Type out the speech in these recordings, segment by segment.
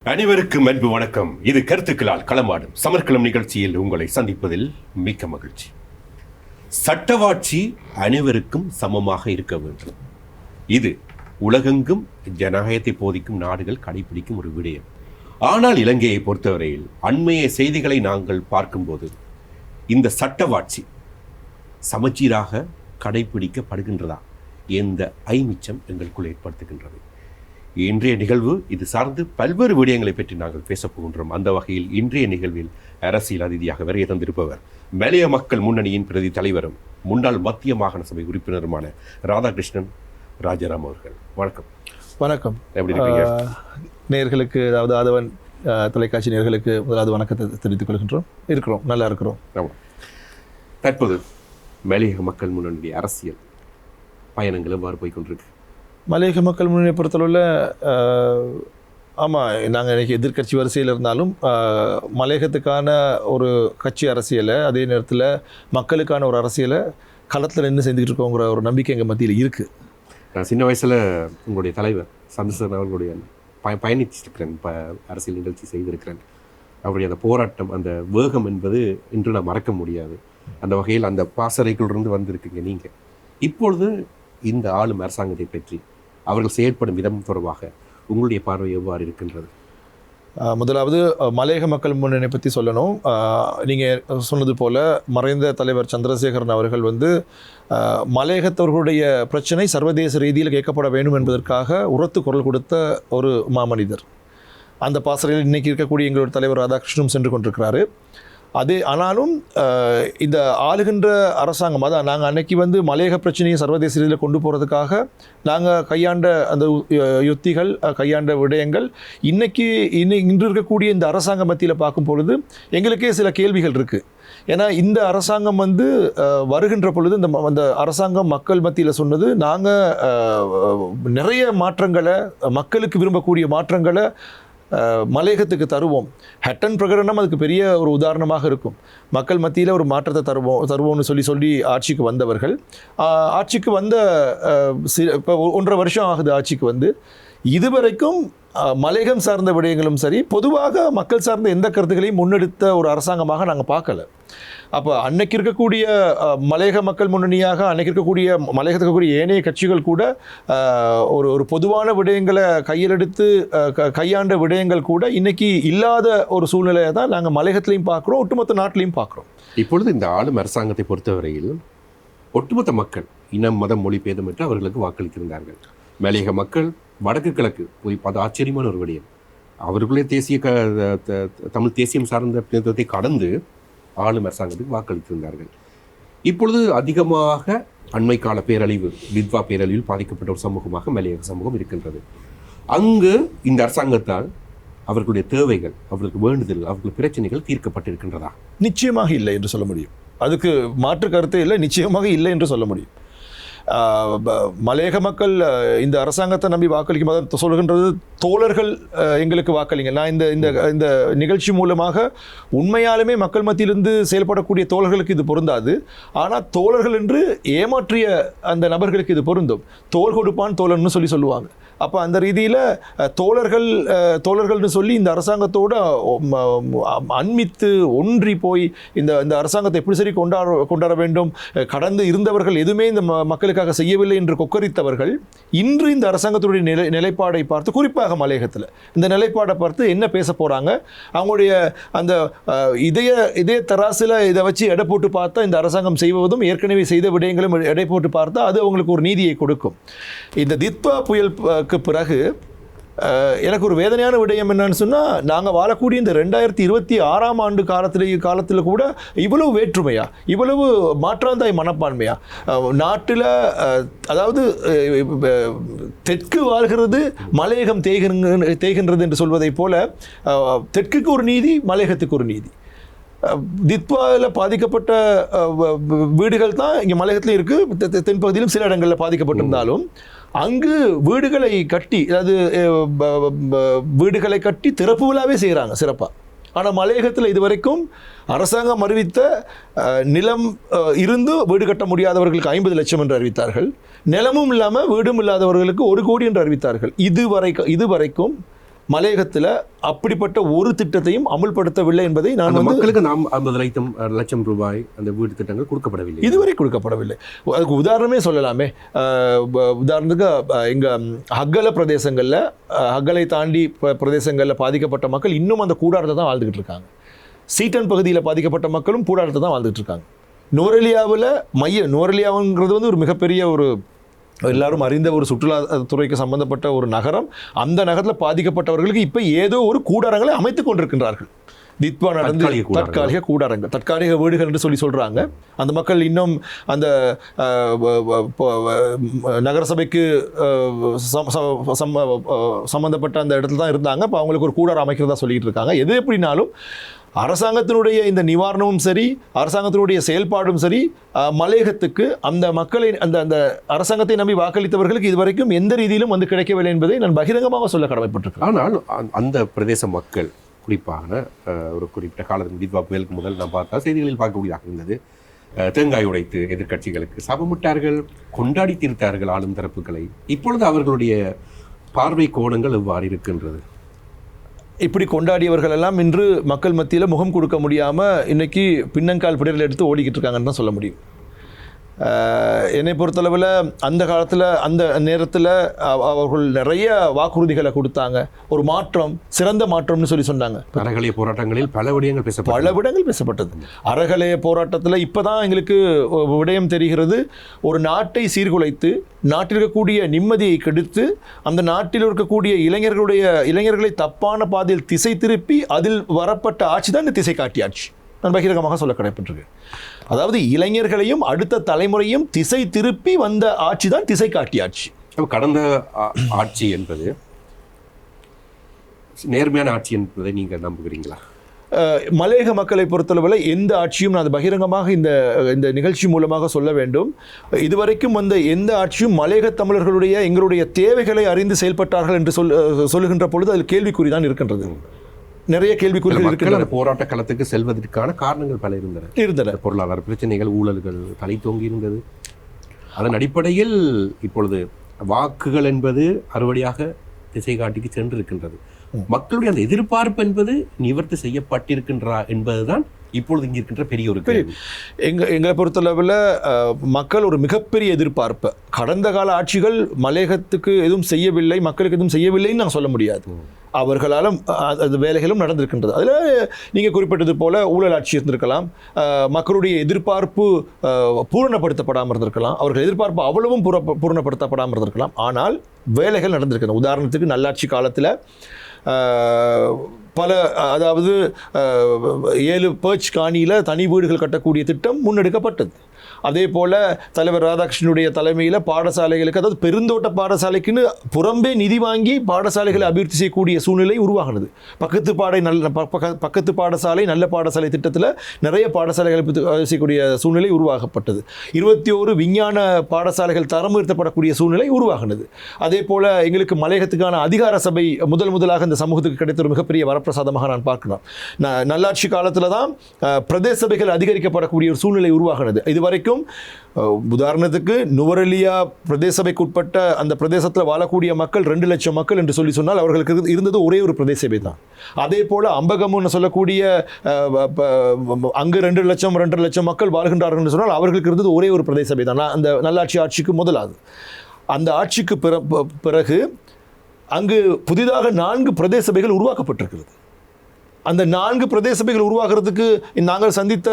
அனைவருக்கும் அன்பு வணக்கம். இது கருத்துக்களால் களமாடும் சமர்க்களம் நிகழ்ச்சியில் உங்களை சந்திப்பதில் மிக்க மகிழ்ச்சி. சட்டவாட்சி அனைவருக்கும் சமமாக இருக்க வேண்டும். இது உலகெங்கும் ஜனநாயகத்தை போதிக்கும் நாடுகள் கடைபிடிக்கும் ஒரு விடயம். ஆனால் இலங்கையை பொறுத்தவரையில் அண்மைய செய்திகளை நாங்கள் பார்க்கும்போது இந்த சட்டவாட்சி சமச்சீராக கடைபிடிக்கப்படுகின்றதா என்ற ஐமிச்சம் எங்களுக்குள் ஏற்படுத்துகின்றது. இன்றைய நிகழ்வு இது சார்ந்து பல்வேறு விடயங்களை பற்றி நாங்கள் பேசப் போகின்றோம். அந்த வகையில் இன்றைய நிகழ்வில் அரசியல் அதிதியாக வருகை தந்திருப்பவர் மலைய மக்கள் முன்னணியின் பிரதி தலைவரும் முன்னாள் மத்திய மாகாண சபை உறுப்பினருமான ராதாகிருஷ்ணன் ராஜாராம் அவர்கள். வணக்கம். வணக்கம். எப்படி இருக்கீங்க? நேயர்களுக்கு, அதாவது ஆதவன் தொலைக்காட்சி நேயர்களுக்கு முதலாவது வணக்கத்தை தெரிவித்துக் கொள்கின்றோம். இருக்கிறோம், நல்லா இருக்கிறோம். ஆமாம். தற்போது மலையக மக்கள் முன்னணி அரசியல் பயணங்கள் எவ்வாறு போய்கொண்டிருக்கு? மலையக மக்கள் முன்னணியை பொறுத்தளவில் ஆமாம், நாங்கள் இன்றைக்கி எதிர்கட்சி வரிசையில் இருந்தாலும் மலையகத்துக்கான ஒரு கட்சி அரசியலை, அதே நேரத்தில் மக்களுக்கான ஒரு அரசியலை களத்தில் நின்று செஞ்சுக்கிட்டு இருக்கோங்கிற ஒரு நம்பிக்கை எங்கள் மத்தியில் இருக்குது. நான் சின்ன வயசில் உங்களுடைய தலைவர் சந்திரசேகரன் அவர்களுடைய பயணிச்சிருக்கிறேன், அரசியல் நிகழ்ச்சி செய்திருக்கிறேன். அவருடைய அந்த போராட்டம், அந்த வேகம் என்பது இன்று நான் மறக்க முடியாது. அந்த வகையில் அந்த பாசறைக்குள்ளிருந்து வந்திருக்குங்க நீங்கள். இப்பொழுது இந்த ஆளும் அரசாங்கத்தை பற்றி அவர்கள் செயற்படும் விதம் தொடர்பாக உங்களுடைய பார்வை எவ்வாறு இருக்கின்றது? முதலாவது மலையக மக்கள் முன்னணி பற்றி சொல்லணும். நீங்கள் சொன்னது போல் மறைந்த தலைவர் சந்திரசேகரன் அவர்கள் மலையகத்தவர்களுடைய பிரச்சனை சர்வதேச ரீதியில் கேட்கப்பட வேண்டும் என்பதற்காக உரத்து குரல் கொடுத்த ஒரு மாமனிதர். அந்த பாசறையில் இன்றைக்கி இருக்கக்கூடிய எங்களுடைய தலைவர் ராதாகிருஷ்ணன் சென்று கொண்டிருக்கிறாரு. ஆனாலும் இந்த ஆளுகின்ற அரசாங்கம், அதான் நாங்கள் அன்னைக்கு மலையக பிரச்சனையை சர்வதேச ரீதியில் கொண்டு போகிறதுக்காக நாங்கள் கையாண்ட அந்த யுத்திகள், கையாண்ட விடயங்கள் இன்று இருக்கக்கூடிய இந்த அரசாங்க மத்தியில் பார்க்கும் பொழுது எங்களுக்கே சில கேள்விகள் இருக்குது. ஏன்னா இந்த அரசாங்கம் வருகின்ற பொழுது அந்த அரசாங்கம் மக்கள் மத்தியில் சொன்னது, நாங்கள் நிறைய மாற்றங்களை, மக்களுக்கு விரும்பக்கூடிய மாற்றங்களை மலையகத்துக்கு தருவோம். ஹட்டன் பிரகடனம் அதுக்கு பெரிய ஒரு உதாரணமாக இருக்கும். மக்கள் மத்தியில் ஒரு மாற்றத்தை தருவோம்னு சொல்லி ஆட்சிக்கு வந்தவர்கள், ஆட்சிக்கு வந்த இப்போ 1.5 வருஷம் ஆகுது ஆட்சிக்கு இதுவரைக்கும் மலையகம் சார்ந்த விடயங்களும் சரி, பொதுவாக மக்கள் சார்ந்த எந்த கருத்துக்களையும் முன்னெடுத்த ஒரு அரசாங்கமாக நாங்கள் பார்க்கல. அப்போ அன்னைக்கு இருக்கக்கூடிய மலையக மக்கள் முன்னணியாக, அன்னைக்கு இருக்கக்கூடிய மலையகத்தில் இருக்கக்கூடிய ஏனைய கட்சிகள் கூட ஒரு பொதுவான விடயங்களை கையிலெடுத்து கையாண்ட விடயங்கள் கூட இன்னைக்கு இல்லாத ஒரு சூழ்நிலையை தான் நாங்கள் மலையகத்திலையும் பார்க்குறோம், ஒட்டுமொத்த நாட்டிலையும் பார்க்குறோம். இப்பொழுது இந்த ஆளும் அரசாங்கத்தை பொறுத்தவரையில் ஒட்டுமொத்த மக்கள் இனம், மதம், மொழி பேதமற்று அவர்களுக்கு வாக்களித்திருந்தார்கள். மலையக மக்கள் வடக்கு கிழக்கு போய் அது ஆச்சரியமான ஒரு விடயம். அவர்களுடைய தமிழ் தேசியம் சார்ந்த பிரதிநிதித்துவத்தை கடந்து ஆளும் அரசாங்கத்துக்கு வாக்களித்திருந்தார்கள். இப்பொழுது அதிகமாக அண்மை கால பேரழிவு, வித்வா பேரழிவில் பாதிக்கப்பட்ட ஒரு சமூகமாக மலையக சமூகம் இருக்கின்றது. அங்கு இந்த அரசாங்கத்தால் அவர்களுடைய தேவைகள், அவர்களுக்கு வேண்டுதல், அவர்களுடைய பிரச்சனைகள் தீர்க்கப்பட்டிருக்கின்றதா? நிச்சயமாக இல்லை என்று சொல்ல முடியும். அதுக்கு மாற்று கருத்தே இல்லை, நிச்சயமாக இல்லை என்று சொல்ல முடியும். மலையக மக்கள் இந்த அரசாங்கத்தை நம்பி வாக்களிக்கும் போது சொல்கின்றது, தோழர்கள் எங்களுக்கு வாக்களிங்க. நான் இந்த நிகழ்ச்சி மூலமாக உண்மையாலுமே மக்கள் மத்தியிலிருந்து செயல்படக்கூடிய தோழர்களுக்கு இது பொருந்தாது. ஆனால் தோழர்கள் என்று ஏமாற்றிய அந்த நபர்களுக்கு இது பொருந்தும். தோள் கொடுப்பான் தோழர்னு சொல்லுவாங்க. அப்போ அந்த ரீதியில் தோழர்கள்னு சொல்லி இந்த அரசாங்கத்தோடு அண்மித்து ஒன்றி போய் இந்த அரசாங்கத்தை எப்படி சரி கொண்டாட வேண்டும், கடந்து இருந்தவர்கள் எதுவுமே இந்த மக்களுக்காக செய்யவில்லை என்று கொக்கரித்தவர்கள் இன்று இந்த அரசாங்கத்துடைய நிலைப்பாடை பார்த்து, குறிப்பாக மலையகத்தில் இந்த நிலைப்பாடை பார்த்து என்ன பேச போகிறாங்க, அவங்களுடைய அந்த இதய தராசில் இதை வச்சு எடை போட்டு பார்த்தா இந்த அரசாங்கம் செய்வதும் ஏற்கனவே செய்த விடயங்களும் எடை போட்டு பார்த்தா அது அவங்களுக்கு ஒரு நீதியை கொடுக்கும். இந்த தித்வா புயல் பிறகு எனக்கு ஒரு வேதனையான விடயம் என்னன்னு சொன்னால், நாங்கள் வாழக்கூடிய இந்த 2026ஆம் ஆண்டு காலத்தில் கூட இவ்வளவு வேற்றுமையா, இவ்வளவு மாற்றாந்தாய் மனப்பான்மையா நாட்டில், அதாவது தெற்கு வாழ்கிறது மலையகம் தேய்கின்றது என்று சொல்வதை போல, தெற்குக்கு ஒரு நீதி, மலையகத்துக்கு ஒரு நீதி. தித்வாவில் பாதிக்கப்பட்ட வீடுகள் தான் இங்கே மலையகத்திலும் இருக்குது, தென்பகுதியிலும் சில இடங்களில் பாதிக்கப்பட்டிருந்தாலும் அங்கு வீடுகளை கட்டி, அதாவது வீடுகளை கட்டி திறப்பு விழாவே செய்கிறாங்க சிறப்பாக. ஆனால் மலையகத்தில் இதுவரைக்கும் அரசாங்கம் அறிவித்த நிலம் இருந்து வீடு கட்ட முடியாதவர்களுக்கு 50 லட்சம் என்று அறிவித்தார்கள். நிலமும் இல்லாமல் வீடும் இல்லாதவர்களுக்கு 1 கோடி என்று அறிவித்தார்கள். இதுவரைக்கும் மலையகத்தில் அப்படிப்பட்ட ஒரு திட்டத்தையும் அமுல்படுத்தவில்லை என்பதை நான் அந்த வந்து மக்களுக்கு நாம் 50 லட்சம் ரூபாய் அந்த வீடு திட்டங்கள் கொடுக்கப்படவில்லை. இதுவரை கொடுக்கப்படவில்லை. அதுக்கு உதாரணமே சொல்லலாமே. உதாரணத்துக்கு எங்கள் ஹக்கல பிரதேசங்களில், ஹக்கலை தாண்டி பிரதேசங்களில் பாதிக்கப்பட்ட மக்கள் இன்னும் அந்த கூடாரத்தை தான் வாழ்ந்துக்கிட்டு இருக்காங்க. சீட்டன் பகுதியில் பாதிக்கப்பட்ட மக்களும் கூடாரத்தை தான் வாழ்ந்துட்டு இருக்காங்க. நுவரெலியாவில் நுவரெலியாவுங்கிறது வந்து ஒரு மிகப்பெரிய ஒரு எல்லாரும் அறிந்த ஒரு சுற்றுலாத்துறைக்கு சம்பந்தப்பட்ட ஒரு நகரம். அந்த நகரத்தில் பாதிக்கப்பட்டவர்களுக்கு இப்போ ஏதோ ஒரு கூடாரங்களை அமைத்துக் கொண்டிருக்கின்றார்கள். தித்வா நடந்து தற்காலிக கூடாரங்கள், தற்காலிக வீடுகள் என்று சொல்கிறாங்க. அந்த மக்கள் இன்னும் அந்த நகரசபைக்கு சம்பந்தப்பட்ட அந்த இடத்துல தான் இருந்தாங்க. இப்போ அவங்களுக்கு ஒரு கூடாரம் அமைக்கிறதா சொல்லிட்டு இருக்காங்க. எது எப்படினாலும் அரசாங்கத்தினுடைய இந்த நிவாரணமும் சரி, அரசாங்கத்தினுடைய செயல்பாடும் சரி, மலையகத்துக்கு அந்த மக்களை அந்த அரசாங்கத்தை நம்பி வாக்களித்தவர்களுக்கு இதுவரைக்கும் எந்த ரீதியிலும் வந்து கிடைக்கவில்லை என்பதை நான் பகிரங்கமாக சொல்ல கடமைப்பட்டிருக்கேன். ஆனால் அந்த பிரதேச மக்கள் குறிப்பாக ஒரு குறிப்பிட்ட காலத்தில் தீபா புயலுக்கு முதல் நான் பார்த்தா செய்திகளில் பார்க்கக்கூடியதாக இருந்தது. தேங்காய் உடைத்து எதிர்க்கட்சிகளுக்கு சபமிட்டார்கள், கொண்டாடி தீர்த்தார்கள் ஆளும் தரப்புகளை. இப்பொழுது அவர்களுடைய பார்வை கோணங்கள் எவ்வாறு இருக்கின்றது? இப்படி கொண்டாடியவர்கள் எல்லாம் இன்று மக்கள் மத்தியில் முகம் கொடுக்க முடியாமல் இன்னைக்கு பின்னங்கால் பிடரில் எடுத்து ஓடிக்கிட்டு இருக்காங்கன்னு தான் சொல்ல முடியும். என்னை பொறுத்தளவில் அந்த காலத்தில் அந்த நேரத்தில் அவர்கள் நிறைய வாக்குறுதிகளை கொடுத்தாங்க. ஒரு மாற்றம், சிறந்த மாற்றம்னு சொன்னாங்க. அறகலைய போராட்டங்களில் பல விடயங்கள் பேசப்பட்டது. அறகலைய போராட்டத்தில் இப்போ தான் எங்களுக்கு விடயம் தெரிகிறது. ஒரு நாட்டை சீர்குலைத்து, நாட்டில் இருக்கக்கூடிய நிம்மதியை கெடுத்து, அந்த நாட்டில் இருக்கக்கூடிய இளைஞர்களை தப்பான பாதையில் திசை திருப்பி அதில் வரப்பட்ட ஆட்சி தான் இந்த திசை காட்டி ஆட்சி. நான் பகிரங்கமாக சொல்ல கடமைப்பட்டிருக்கேன். அதாவது இளைஞர்களையும் அடுத்த தலைமுறையும் திசை திருப்பி வந்த ஆட்சி தான் திசை காட்டி ஆட்சி. கடந்த ஆட்சி என்பது நேர்மையான ஆட்சி என்பதை நீங்கள் நம்புகிறீங்களா? மலையக மக்களை பொறுத்தளவில் எந்த ஆட்சியும், நான் பகிரங்கமாக இந்த நிகழ்ச்சி மூலமாக சொல்ல வேண்டும், இதுவரைக்கும் வந்த எந்த ஆட்சியும் மலையக தமிழர்களுடைய எங்களுடைய தேவைகளை அறிந்து செயல்பட்டார்கள் என்று சொல்லுகின்ற பொழுது அதில் கேள்விக்குறி தான் இருக்கின்றது. நிறைய கேள்விக்குறிகள் இருக்கின்றன. போராட்ட களத்துக்கு செல்வதற்கான காரணங்கள் பல இருந்தன. பொருளாதார பிரச்சனைகள், ஊழல்கள் தலை தோங்கி இருந்தது. அதன் அடிப்படையில் இப்பொழுது வாக்குகள் என்பது அறுவடையாக திசை காட்டிக்கு சென்றிருக்கின்றது. மக்களுடைய அந்த எதிர்பார்ப்பு என்பது நிவர்த்தி செய்யப்பட்டிருக்கின்றா என்பதுதான் இப்பொழுது இங்கே இருக்கின்ற பெரிய ஒரு கேள்வி. எங்களை பொறுத்தளவில் மக்கள் ஒரு மிகப்பெரிய எதிர்பார்ப்பு. கடந்த கால ஆட்சிகள் மலையகத்துக்கு எதுவும் செய்யவில்லை, மக்களுக்கு எதுவும் செய்யவில்லைன்னு நான் சொல்ல முடியாது. அவர்களால் அது வேலைகளும் நடந்திருக்கின்றது. அதில் நீங்கள் குறிப்பிட்டது போல ஊழல் ஆட்சி இருந்திருக்கலாம், மக்களுடைய எதிர்பார்ப்பு பூரணப்படுத்தப்படாமல் இருந்திருக்கலாம், அவர்கள் எதிர்பார்ப்பு அவ்வளவும் பூரணப்படுத்தப்படாமல் இருந்திருக்கலாம். ஆனால் வேலைகள் நடந்திருக்கின்றன. உதாரணத்துக்கு நல்லாட்சி காலத்தில் பல, அதாவது 7 பேர்ச் காணியில் தனி வீடுகள் கட்டக்கூடிய திட்டம் முன்னெடுக்கப்பட்டது. அதே போல் தலைவர் ராதாகிருஷ்ணனுடைய தலைமையில் பாடசாலைகளுக்கு, அதாவது பெருந்தோட்ட பாடசாலைக்குன்னு புறம்பே நிதி வாங்கி பாடசாலைகளை அபிவிருத்தி செய்யக்கூடிய சூழ்நிலை உருவாகினது. பக்கத்து பாடசாலை நல்ல பாடசாலை திட்டத்தில் நிறைய பாடசாலைகளை செய்யக்கூடிய சூழ்நிலை உருவாக்கப்பட்டது. 21 விஞ்ஞான பாடசாலைகள் தரம் உயர்த்தப்படக்கூடிய சூழ்நிலை உருவாகினது. அதே போல் எங்களுக்கு மலையகத்துக்கான அதிகார சபை முதலாக இந்த சமூகத்துக்கு கிடைத்த ஒரு மிகப்பெரிய வரப்பிரசாதமாக நான் பார்க்கலாம். நல்லாட்சி காலத்தில் தான் பிரதேச சபைகள் அதிகரிக்கப்படக்கூடிய ஒரு சூழ்நிலை உருவாகினது. இதுவரைக்கும் உதாரணத்துக்கு நுவரெலியா பிரதேச சபைக்கு உட்பட்ட அந்த பிரதேசத்தில் வாழக்கூடிய மக்கள் 2 லட்சம் மக்கள் என்று சொன்னால் அவர்களுக்கு இருந்தது ஒரே ஒரு பிரதேச சபை தான். அதே போல் அம்பகம்னு சொல்லக்கூடிய அங்கு 2 லட்சம் 2.5 லட்சம் மக்கள் வாழ்கின்றார்கள் என்று சொன்னால் அவர்களுக்கு இருந்தது ஒரே ஒரு பிரதேச சபை தான். அந்த நல்லாட்சி ஆட்சிக்கு முதலாவது. அந்த ஆட்சிக்கு பிறகு அங்கு புதிதாக 4 பிரதேச சபைகள் உருவாக்கப்பட்டிருக்கிறது. அந்த 4 பிரதேச சபைகள் உருவாகிறதுக்கு நாங்கள் சந்தித்த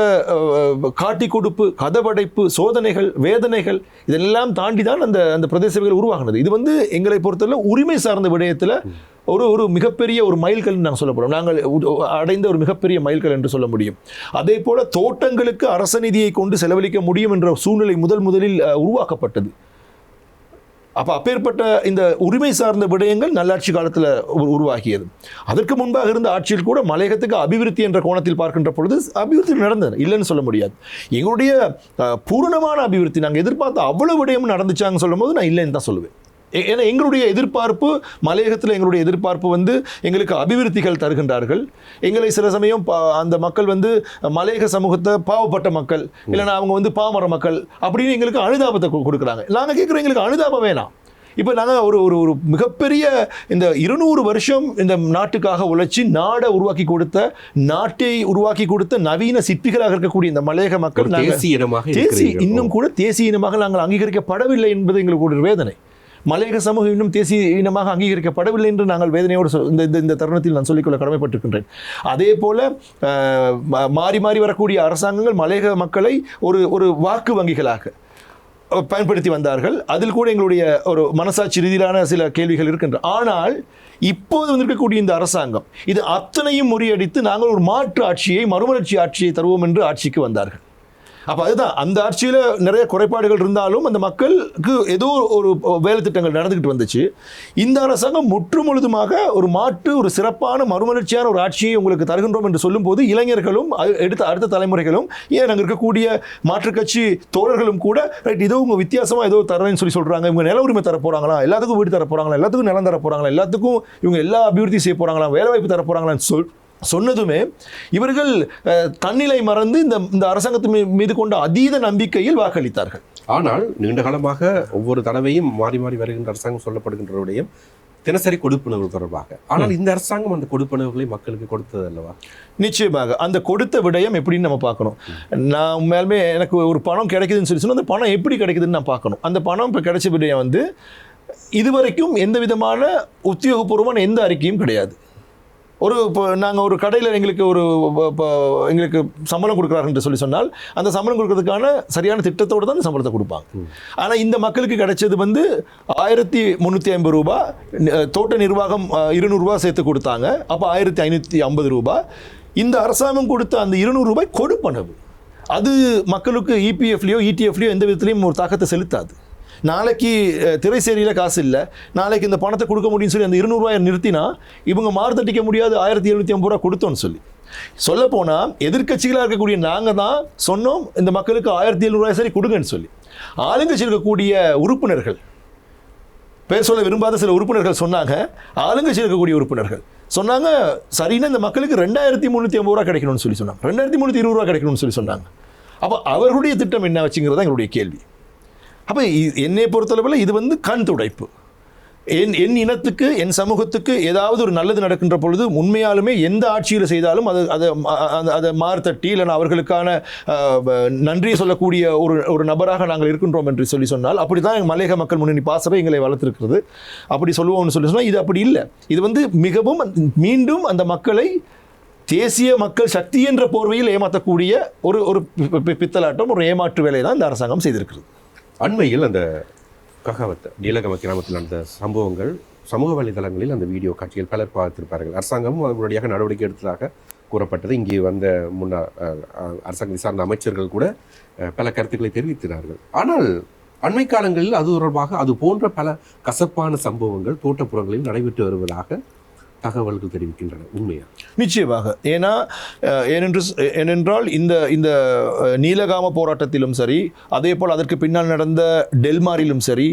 காட்டி கொடுப்பு, கதவடைப்பு, சோதனைகள், வேதனைகள் இதெல்லாம் தாண்டி தான் அந்த பிரதேச சபைகள் உருவாகினது. இது எங்களை பொறுத்தவரை உரிமை சார்ந்த விடயத்தில் ஒரு மிகப்பெரிய ஒரு மைல்கல் நாங்கள் சொல்லப்படும். நாங்கள் அடைந்த ஒரு மிகப்பெரிய மைல்கல் என்று சொல்ல முடியும். அதே போல் தோட்டங்களுக்கு அரச நிதியை கொண்டு செலவழிக்க முடியும் என்ற சூழ்நிலை முதலில் உருவாக்கப்பட்டது. அப்போ அப்பேற்பட்ட இந்த உரிமை சார்ந்த விடயங்கள் நல்லாட்சி காலத்தில் உருவாகியது. அதற்கு முன்பாக இருந்த ஆட்சியில் கூட மலையகத்துக்கு அபிவிருத்தி என்ற கோணத்தில் பார்க்கின்ற பொழுது அபிவிருத்தி நடந்தது, இல்லைன்னு சொல்ல முடியாது. எங்களுடைய பூரணமான அபிவிருத்தி நாங்கள் எதிர்பார்த்த அவ்வளவு விடயமும் நடந்துச்சாங்க சொல்லும் போது நான் இல்லைன்னு தான் சொல்லுவேன். ஏன்னா எங்களுடைய எதிர்பார்ப்பு, மலையகத்தில் எங்களுடைய எதிர்பார்ப்பு எங்களுக்கு அபிவிருத்திகள் தருகின்றார்கள். எங்களை சில சமயம் அந்த மக்கள் மலையக சமூகத்தை பாவப்பட்ட மக்கள், இல்லைன்னா அவங்க பாமர மக்கள் அப்படின்னு எங்களுக்கு அனுதாபத்தை கொடுக்குறாங்க. நாங்கள் கேட்குறோம், எங்களுக்கு அனுதாபம் வேணாம். இப்போ நாங்கள் ஒரு ஒரு ஒரு மிகப்பெரிய இந்த 200 வருஷம் இந்த நாட்டுக்காக உழைச்சி நாடை உருவாக்கி கொடுத்த, நாட்டை உருவாக்கி கொடுத்த நவீன சிற்பிகளாக இருக்கக்கூடிய இந்த மலையக மக்கள் இன்னும் கூட தேசிய இனமாக நாங்கள் அங்கீகரிக்கப்படவில்லை என்பது எங்களுக்கு ஒரு வேதனை. மலையக சமூகம் இன்னும் தேசிய இனமாக அங்கீகரிக்கப்படவில்லை என்று நாங்கள் வேதனையோடு இந்த தருணத்தில் நான் சொல்லிக்கொள்ள கடமைப்பட்டிருக்கின்றேன். அதே போல மாறி மாறி வரக்கூடிய அரசாங்கங்கள் மலையக மக்களை ஒரு வாக்கு வங்கிகளாக பயன்படுத்தி வந்தார்கள். அதில் கூட எங்களுடைய ஒரு மனசாட்சி ரீதியிலான சில கேள்விகள் இருக்கின்றன. ஆனால் இப்போது வந்திருக்கக்கூடிய இந்த அரசாங்கம் இது அத்தனையும் முறியடித்து நாங்கள் ஒரு மாற்று ஆட்சியை, மறுமலர்ச்சி ஆட்சியை தருவோம் என்று ஆட்சிக்கு வந்தார்கள். அப்போ அதுதான், அந்த ஆட்சியில் நிறைய குறைபாடுகள் இருந்தாலும் அந்த மக்களுக்கு ஏதோ ஒரு வேலை திட்டங்கள் நடந்துக்கிட்டு வந்துச்சு. இந்த அரசாங்கம் முற்று முழுதுமாக ஒரு சிறப்பான மறுமலர்ச்சியான ஒரு ஆட்சியை உங்களுக்கு தருகின்றோம் என்று சொல்லும்போது இளைஞர்களும் அடுத்த தலைமுறைகளும், ஏன் அங்கே இருக்கக்கூடிய மாற்றுக் கட்சி தோழர்களும் கூட ஏதோ உங்கள் வித்தியாசமாக ஏதோ தரேன்னு சொல்கிறாங்க, இவங்க நில உரிமை தர போகிறாங்களா, எல்லாத்துக்கும் வீடு தர போகிறாங்களா, எல்லாத்துக்கும் நிலம் தர போகிறாங்களா, எல்லாத்துக்கும் இவங்க எல்லா அபிவிருத்தி செய்ய போகிறாங்களா, வேலைவாய்ப்பு தர போகிறாங்களான்னு சொன்னதுமே இவர்கள் தன்னிலை மறந்து இந்த அரசாங்கத்தின் மீது கொண்ட அதீத நம்பிக்கையில் வாக்களித்தார்கள். ஆனால் நீண்ட காலமாக ஒவ்வொரு தடவையும் மாறி மாறி வருகின்ற அரசாங்கம் சொல்லப்படுகின்றவருடைய தினசரி கொடுப்பனவு தொடர்பாக, ஆனால் இந்த அரசாங்கம் அந்த கொடுப்பனவுகளை மக்களுக்கு கொடுத்தது அல்லவா? நிச்சயமாக அந்த கொடுத்த விடயம் எப்படின்னு நம்ம பார்க்கணும். நான் உண்மையாலுமே எனக்கு ஒரு பணம் கிடைக்குதுன்னு சொல்லி சொன்னால் அந்த பணம் எப்படி கிடைக்குதுன்னு நான் பார்க்கணும். அந்த பணம் இப்போ கிடைச்ச விடயம் இதுவரைக்கும் எந்த விதமான உத்தியோகபூர்வமான எந்த அறிக்கையும் கிடையாது. இப்போ நாங்கள் ஒரு கடையில் எங்களுக்கு சம்பளம் கொடுக்குறாருன்னு சொல்லி சொன்னால் அந்த சம்பளம் கொடுக்கறதுக்கான சரியான திட்டத்தோடு தான் அந்த சம்பளத்தை கொடுப்பாங்க. ஆனால் இந்த மக்களுக்கு கிடைச்சது 1350 ரூபா, தோட்ட நிர்வாகம் 200 ரூபா சேர்த்து கொடுத்தாங்க. அப்போ 1550 ரூபா. இந்த அரசாங்கம் கொடுத்த அந்த 200 ரூபாய் கொடுப்பனவு. அது மக்களுக்கு இபிஎஃப்லையோ இடிஎஃப்லையோ எந்த விதத்துலையும் ஒரு தாக்கத்தை செலுத்தாது. நாளைக்கு திரைசேரியில் காசு இல்லை, நாளைக்கு இந்த பணத்தை கொடுக்க முடியும்னு சொல்லி அந்த 200 ரூபாயை நிறுத்தினா இவங்க மாறுதட்டிக்க முடியாது 1750 ரூபா கொடுத்தோன்னு சொல்லப்போனால் எதிர்க்கட்சிகளாக இருக்கக்கூடிய நாங்கள் தான் சொன்னோம் இந்த மக்களுக்கு 1700 ரூபாய் சரி கொடுங்கன்னு சொல்லி. ஆளுங்கட்சி இருக்கக்கூடிய உறுப்பினர்கள், பேர் சொல்ல விரும்பாத சில உறுப்பினர்கள் சொன்னாங்க, ஆளுங்கட்சி இருக்கக்கூடிய உறுப்பினர்கள் சொன்னாங்க சரின்னா இந்த மக்களுக்கு 2350 ரூபா கிடைக்கணும்னு சொல்லி சொன்னாங்க, 2320 ரூபா கிடைக்கணும்னு சொல்லி சொன்னாங்க. அப்போ அவர்களுடைய திட்டம் என்ன வச்சுங்கிறது தான் எங்களுடைய கேள்வி. அப்போ என்னை பொறுத்தளவில் இது கண் துடைப்பு. என் இனத்துக்கு, என் சமூகத்துக்கு ஏதாவது ஒரு நல்லது நடக்கின்ற பொழுது உண்மையாலுமே எந்த ஆட்சியில் செய்தாலும் அதை மாறுதட்டி இல்லைன்னா அவர்களுக்கான நன்றியை சொல்லக்கூடிய ஒரு நபராக நாங்கள் இருக்கின்றோம் என்று சொன்னால் அப்படி தான் மலையக மக்கள் முன்னணி பாசறை எங்களை வளர்த்திருக்கிறது. அப்படி சொல்லுவோம்னு சொல்லி சொன்னால் இது அப்படி இல்லை. இது மிகவும் மீண்டும் அந்த மக்களை தேசிய மக்கள் சக்தி என்ற போர்வையில் ஏமாற்றக்கூடிய ஒரு பித்தலாட்டம், ஒரு ஏமாற்று வேலையை தான் இந்த அரசாங்கம் செய்திருக்கிறது. அண்மையில் அந்த ககாவத் நீலகம கிராமத்தில் நடந்த சம்பவங்கள் சமூக வலைதளங்களில் அந்த வீடியோ காட்சிகள் பலர் பார்த்திருப்பார்கள். அரசாங்கமும் உடனடியாக நடவடிக்கை எடுத்ததாக கூறப்பட்டது. இங்கே வந்த முன்னாள் அரசாங்கத்தை சார்ந்த அமைச்சர்கள் கூட பல கருத்துக்களை தெரிவிக்கிறார்கள். ஆனால் அண்மை காலங்களில் அது தொடர்பாக அது போன்ற பல கசப்பான சம்பவங்கள் தோட்டப்புறங்களில் நடைபெற்று வருவதாக தகவல்கள் தெரிவிக்கின்றன. உண்மையா? நிச்சயமாக. ஏனென்றால் இந்த நீலகாம போராட்டத்திலும் சரி, அதே போல் அதற்கு பின்னால் நடந்த டெல்மாரிலும் சரி,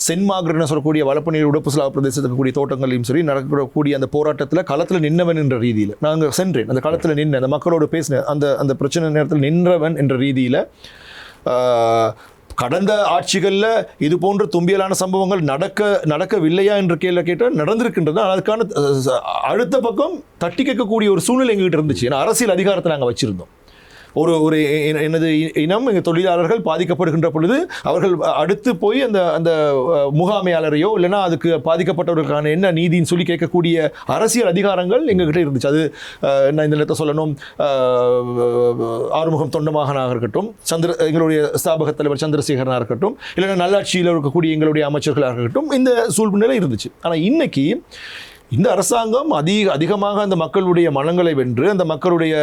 சென்மாகர் சொல்லக்கூடிய வளப்பநீர் உடப்புசலா பிரதேசத்தில் இருக்கக்கூடிய தோட்டங்களிலும் சரி நடக்கக்கூடிய அந்த போராட்டத்தில் களத்தில் நின்றவன் என்ற ரீதியில் நாங்கள் சென்றேன். அந்த களத்தில் நின்று அந்த மக்களோடு பேசினேன். அந்த பிரச்சனை நேரத்தில் நின்றவன் என்ற ரீதியில் கடந்த ஆட்சிகளில் இது போன்ற தும்பியலான சம்பவங்கள் நடக்கவில்லையா என்று கேட்டால் நடந்திருக்கின்றது. அதுக்கான அடுத்த பக்கம் தட்டி கேட்கக்கூடிய ஒரு சூழ்நிலை எங்ககிட்ட இருந்துச்சு. ஏன்னா அரசியல் அதிகாரத்தை நாங்கள் வச்சுருந்தோம். ஒரு எனது இனம், எங்கள் தொழிலாளர்கள் பாதிக்கப்படுகின்ற பொழுது அவர்கள் அடுத்து போய் அந்த முகாமையாளரையோ இல்லைன்னா அதுக்கு பாதிக்கப்பட்டவர்களுக்கான என்ன நீதின்னு சொல்லி கேட்கக்கூடிய அரசியல் அதிகாரங்கள் எங்ககிட்ட இருந்துச்சு. அது நான் இந்த நேரத்தை சொல்லணும், ஆறுமுகம் தொண்டமாகனாக இருக்கட்டும், எங்களுடைய ஸ்தாபக தலைவர் சந்திரசேகரனாக இருக்கட்டும், இல்லைன்னா நல்லாட்சியில் இருக்கக்கூடிய எங்களுடைய அமைச்சர்களாக இருக்கட்டும், இந்த சூழ்நிலை இருந்துச்சு. ஆனால் இன்னைக்கு இந்த அரசாங்கம் அதிகமாக அந்த மக்களுடைய மனங்களை வென்று அந்த மக்களுடைய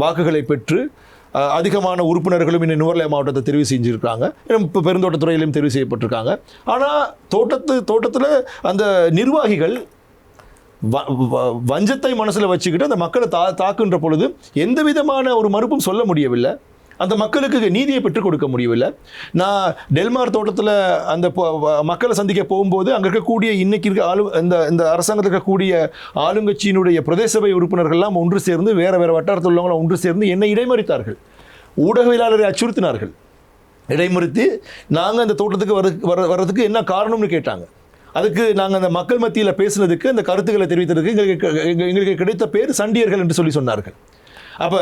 வாக்குகளை பெற்று அதிகமான உறுப்பினர்களும் இன்னும் நுவர்லே மாவட்டத்தை தெரிவு செஞ்சுருக்காங்க. இப்போ பெருந்தோட்டத்துறையிலும் தெரிவு செய்யப்பட்டிருக்காங்க. ஆனால் தோட்டத்தில் அந்த நிர்வாகிகள் வஞ்சத்தை மனசில் வச்சுக்கிட்டு அந்த மக்களை தாக்குன்ற பொழுது எந்த விதமான ஒரு மறுப்பும் சொல்ல முடியவில்லை. அந்த மக்களுக்கு நீதியை பெற்றுக் கொடுக்க முடியவில்லை. நான் டெல்மார் தோட்டத்தில் அந்த மக்களை சந்திக்க போகும்போது அங்கே இருக்கக்கூடிய இன்னைக்கு இந்த அரசாங்கத்தில் இருக்கக்கூடிய ஆளுங்கட்சியினுடைய பிரதேச சபை உறுப்பினர்கள்லாம் ஒன்று சேர்ந்து வேறு வட்டாரத்தில் உள்ளவங்களாம் ஒன்று சேர்ந்து என்னை இடைமறித்தார்கள், ஊடகவியலாளரை அச்சுறுத்தினார்கள். இடைமறுத்தி நாங்கள் அந்த தோட்டத்துக்கு வர்றதுக்கு என்ன காரணம்னு கேட்டாங்க. அதுக்கு நாங்கள் அந்த மக்கள் மத்தியில் பேசுனதுக்கு அந்த கருத்துக்களை தெரிவித்ததுக்கு எங்களுக்கு கிடைத்த பேர் சண்டியர்கள் என்று சொன்னார்கள். அப்போ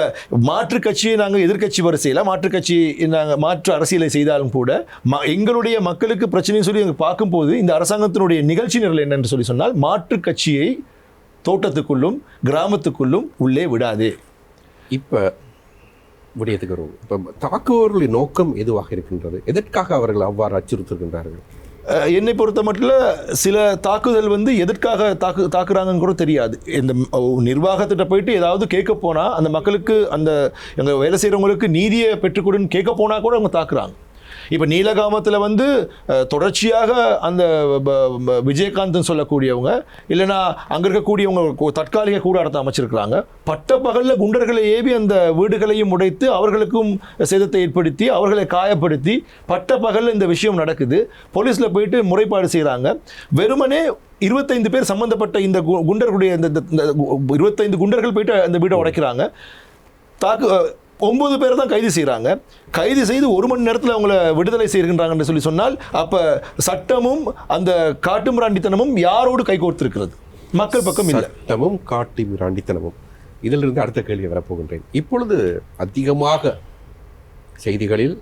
மாற்று கட்சியை நாங்கள் எதிர்க்கட்சி வரிசையில் மாற்று கட்சி நாங்கள் மாற்று அரசியலை செய்தாலும் கூட எங்களுடைய மக்களுக்கு பிரச்சனையை சொல்லி நாங்கள் பார்க்கும்போது இந்த அரசாங்கத்தினுடைய நிகழ்ச்சி நிரல் என்னென்று சொன்னால் மாற்று கட்சியை தோட்டத்துக்குள்ளும் கிராமத்துக்குள்ளும் உள்ளே விடாதே. இப்போ விடயத்துக்கு வருவோம். இப்போ தாக்குபவர்களின் நோக்கம் எதுவாக இருக்கின்றது? எதற்காக அவர்கள் அவ்வாறு அச்சுறுத்துகின்றார்கள்? என்னை பொறுத்த மட்டும் சில தாக்குதல் எதற்காக தாக்குறாங்கன்னு கூட தெரியாது. இந்த நிர்வாகத்திட்ட போயிட்டு ஏதாவது கேட்க போனால் அந்த மக்களுக்கு அந்த எங்கள் வேலை செய்கிறவங்களுக்கு நீதியை பெற்றுக்கொடுன்னு கேட்க போனால் கூட அவங்க தாக்குறாங்க. இப்போ நீலகாமத்தில் தொடர்ச்சியாக அந்த விஜயகாந்த் சொல்லக்கூடியவங்க இல்லைனா அங்கே இருக்கக்கூடியவங்க தற்காலிக கூடாரத்தை அமைச்சிருக்கிறாங்க. பட்ட பகலில் குண்டர்களை ஏவி அந்த வீடுகளையும் உடைத்து அவர்களுக்கும் சேதத்தை ஏற்படுத்தி அவர்களை காயப்படுத்தி பட்ட பகலில் இந்த விஷயம் நடக்குது. போலீஸில் போயிட்டு முறைப்பாடு செய்கிறாங்க. வெறுமனே 25 பேர் சம்பந்தப்பட்ட இந்த குண்டர்களுடைய இந்த 25 குண்டர்கள் போயிட்டு அந்த வீட்டை உடைக்கிறாங்க. 9 பேர் தான் கைது செய்கிறாங்க. கைது செய்து 1 மணி நேரத்தில் அவங்கள விடுதலை செய்கின்றாங்கன்னு சொன்னால் அப்போ சட்டமும் அந்த காட்டு மிராண்டித்தனமும் யாரோடு கைகோர்த்திருக்கிறது? மக்கள் பக்கம் இல்லை. சட்டமும் காட்டு மிராண்டித்தனமும். இதிலிருந்து அடுத்த கேள்வி வரப்போகின்றேன். இப்பொழுது அதிகமாக செய்திகளில்,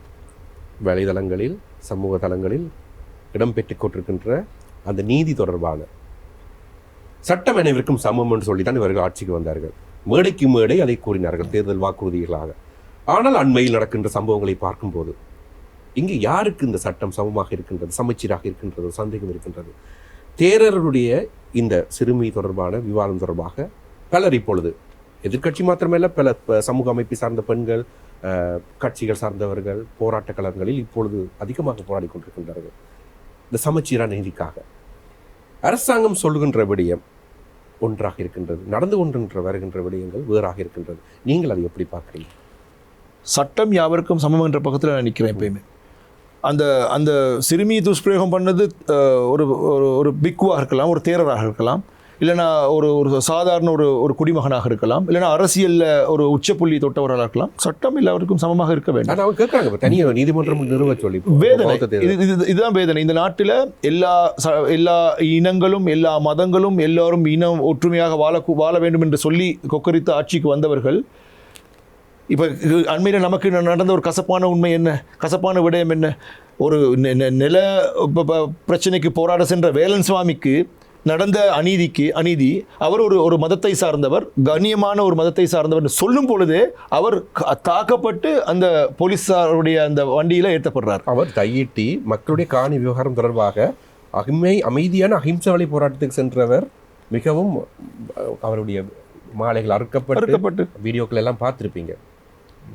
வலைதளங்களில், சமூக தளங்களில் இடம்பெற்றுக் கொண்டிருக்கின்ற அந்த நீதி தொடர்பான சட்டம் அனைவருக்கும் சமம் என்று சொல்லித்தான் இவர்கள் ஆட்சிக்கு வந்தார்கள். மேடைக்கு மேடை அதை கூறினார்கள் தேர்தல் வாக்குறுதிகளாக. ஆனால் அண்மையில் நடக்கின்ற சம்பவங்களை பார்க்கும்போது இங்கு யாருக்கு இந்த சட்டம் சமமாக இருக்கின்றது, சமச்சீராக இருக்கின்றது சந்தேகம் இருக்கின்றது. தேரருடைய இந்த சிறுமி தொடர்பான விவாதம் தொடர்பாக பலர் இப்பொழுது எதிர்கட்சி மாத்திரமல்ல பல சமூக அமைப்பை சார்ந்த பெண்கள், கட்சிகள் சார்ந்தவர்கள் போராட்ட களங்களில் இப்பொழுது அதிகமாக போராடி கொண்டிருக்கின்றார்கள் இந்த சமச்சீரான நீதிக்காக. அரசாங்கம் சொல்லுகின்ற விடயம் ஒன்றாக இருக்கின்றது, நடந்து கொண்டிருக்கின்ற வருகின்ற விடயங்கள் வேறாக இருக்கின்றது. நீங்கள் அதை எப்படி பார்க்குறீங்க? சட்டம் யாவருக்கும் சமம் என்ற பக்கத்தில் நான் நிற்கிறேன் எப்பயுமே. அந்த அந்த சிறுமி துஷ்பிரயோகம் பண்ணது ஒரு ஒரு பிக்குவாக இருக்கலாம், ஒரு தேரராக இருக்கலாம், இல்லைனா ஒரு சாதாரண ஒரு குடிமகனாக இருக்கலாம், இல்லைனா அரசியலில் ஒரு உச்சப்புள்ளி தொட்டவராக இருக்கலாம். சட்டம் எல்லாருக்கும் சமமாக இருக்க வேண்டும். அவங்க கேட்குறாங்க தனியாக நீதிமன்றம் நிறுவ சொல்லி. வேதனை இதுதான் வேதனை. இந்த நாட்டில் எல்லா இனங்களும் எல்லா மதங்களும் எல்லோரும் இனம் ஒற்றுமையாக வாழ வேண்டும் என்று சொல்லி கொக்கரித்து ஆட்சிக்கு வந்தவர்கள் இப்போ அண்மையில் நமக்கு நடந்த ஒரு கசப்பான உண்மை என்ன, கசப்பான விடயம் என்ன? ஒரு நில பிரச்சனைக்கு போராட சென்ற வேலன் சுவாமிக்கு நடந்த அநீதி அவர் ஒரு மதத்தை சார்ந்தவர், கண்ணியமான ஒரு மதத்தை சார்ந்தவர் சொல்லும் பொழுதே அவர் தாக்கப்பட்டு அந்த போலீஸாருடைய அந்த வண்டியில் ஏற்றப்படுறார். அவர் கையிட்டி மக்களுடைய காணி விவகாரம் தொடர்பாக அமைதியான அஹிம்சை வழி போராட்டத்துக்கு சென்றவர். மிகவும் அவருடைய மாலைகள் அறுக்கப்பட்டு வீடியோக்கள் எல்லாம் பார்த்துருப்பீங்க.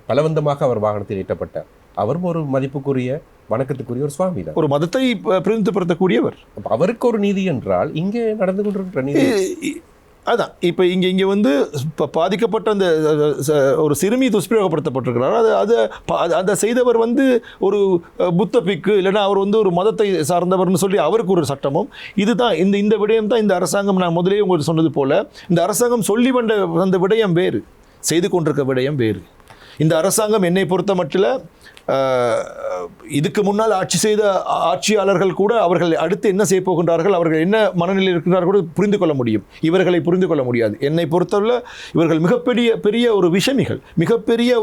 பலவந்தமாக அவர் வாகனத்தில் ஏற்றப்பட்டார். அவர் ஒரு மதிப்புக்குரிய வணக்கத்துக்குரிய ஒரு சுவாமி தான், ஒரு மதத்தை பிரதிநிதிப்படுத்தக்கூடியவர். அவருக்கு ஒரு நீதி என்றால் இங்கே நடந்து கொண்டிருக்கிற நீதி அதான். இப்போ இங்கே இப்போ பாதிக்கப்பட்ட அந்த ஒரு சிறுமி துஷ்பிரயோகப்படுத்தப்பட்டிருக்கிறார். அதை செய்தவர் ஒரு புத்த பிக்கு இல்லைன்னா அவர் ஒரு மதத்தை சார்ந்தவர்னு சொல்லி அவருக்கு ஒரு சட்டமும். இதுதான் இந்த விடயம் தான் இந்த அரசாங்கம். நான் முதலே உங்களுக்கு சொன்னது போல இந்த அரசாங்கம் சொல்லி வந்த அந்த விடயம் வேறு, செய்து கொண்டிருக்க விடயம் வேறு. இந்த அரசாங்கம் என்னை பொறுத்த மட்டில் இதுக்கு முன்னால் ஆட்சி செய்த ஆட்சியாளர்கள் கூட அவர்கள் அடுத்து என்ன செய்ய போகின்றார்கள், அவர்கள் என்ன மனநிலையில் இருக்கிறார்கள் கூட புரிந்து கொள்ள முடியும். இவர்களை புரிந்து கொள்ள முடியாது. என்னை பொறுத்தவரை இவர்கள் மிகப்பெரிய ஒரு விஷமிகள், மிகப்பெரிய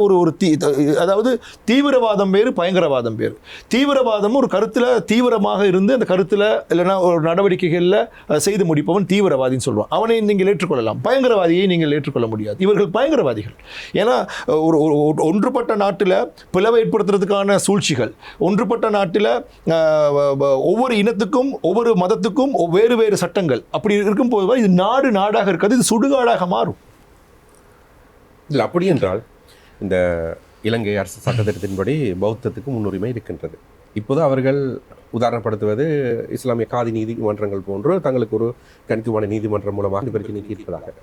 அதாவது தீவிரவாதம் வேறு, பயங்கரவாதம் வேறு. தீவிரவாதம் ஒரு கருத்தில் தீவிரமாக இருந்து அந்த கருத்தில் இல்லைன்னா ஒரு நடவடிக்கைகளில் செய்து முடிப்பவன் தீவிரவாதின்னு சொல்லுவான். அவனை நீங்கள் ஏற்றுக்கொள்ளலாம், பயங்கரவாதியை நீங்கள் ஏற்றுக்கொள்ள முடியாது. இவர்கள் பயங்கரவாதிகள். ஏன்னா ஒரு ஒன்றுபட்ட நாட்டில் பிளவை ஏற்படுத்துறதுக்கான சூழ்ச்சிகள், ஒன்றுபட்ட நாட்டில் ஒவ்வொரு இனத்துக்கும் ஒவ்வொரு மதத்துக்கும் வேறு வேறு சட்டங்கள் அப்படி இருக்கும்போது இது நாடாக இருக்காது, இது சுடுகாடாக மாறும். இல்லை அப்படி என்றால் இந்த இலங்கை அரசு சட்டத்திட்டத்தின்படி பௌத்தத்துக்கு முன்னுரிமை இருக்கின்றது. இப்போது அவர்கள் உதாரணப்படுத்துவது இஸ்லாமிய காதி நீதிமன்றங்கள் போன்று தங்களுக்கு ஒரு தனித்துவமான நீதிமன்றம் மூலமாக பிரச்சனை தீர்ப்பதாக.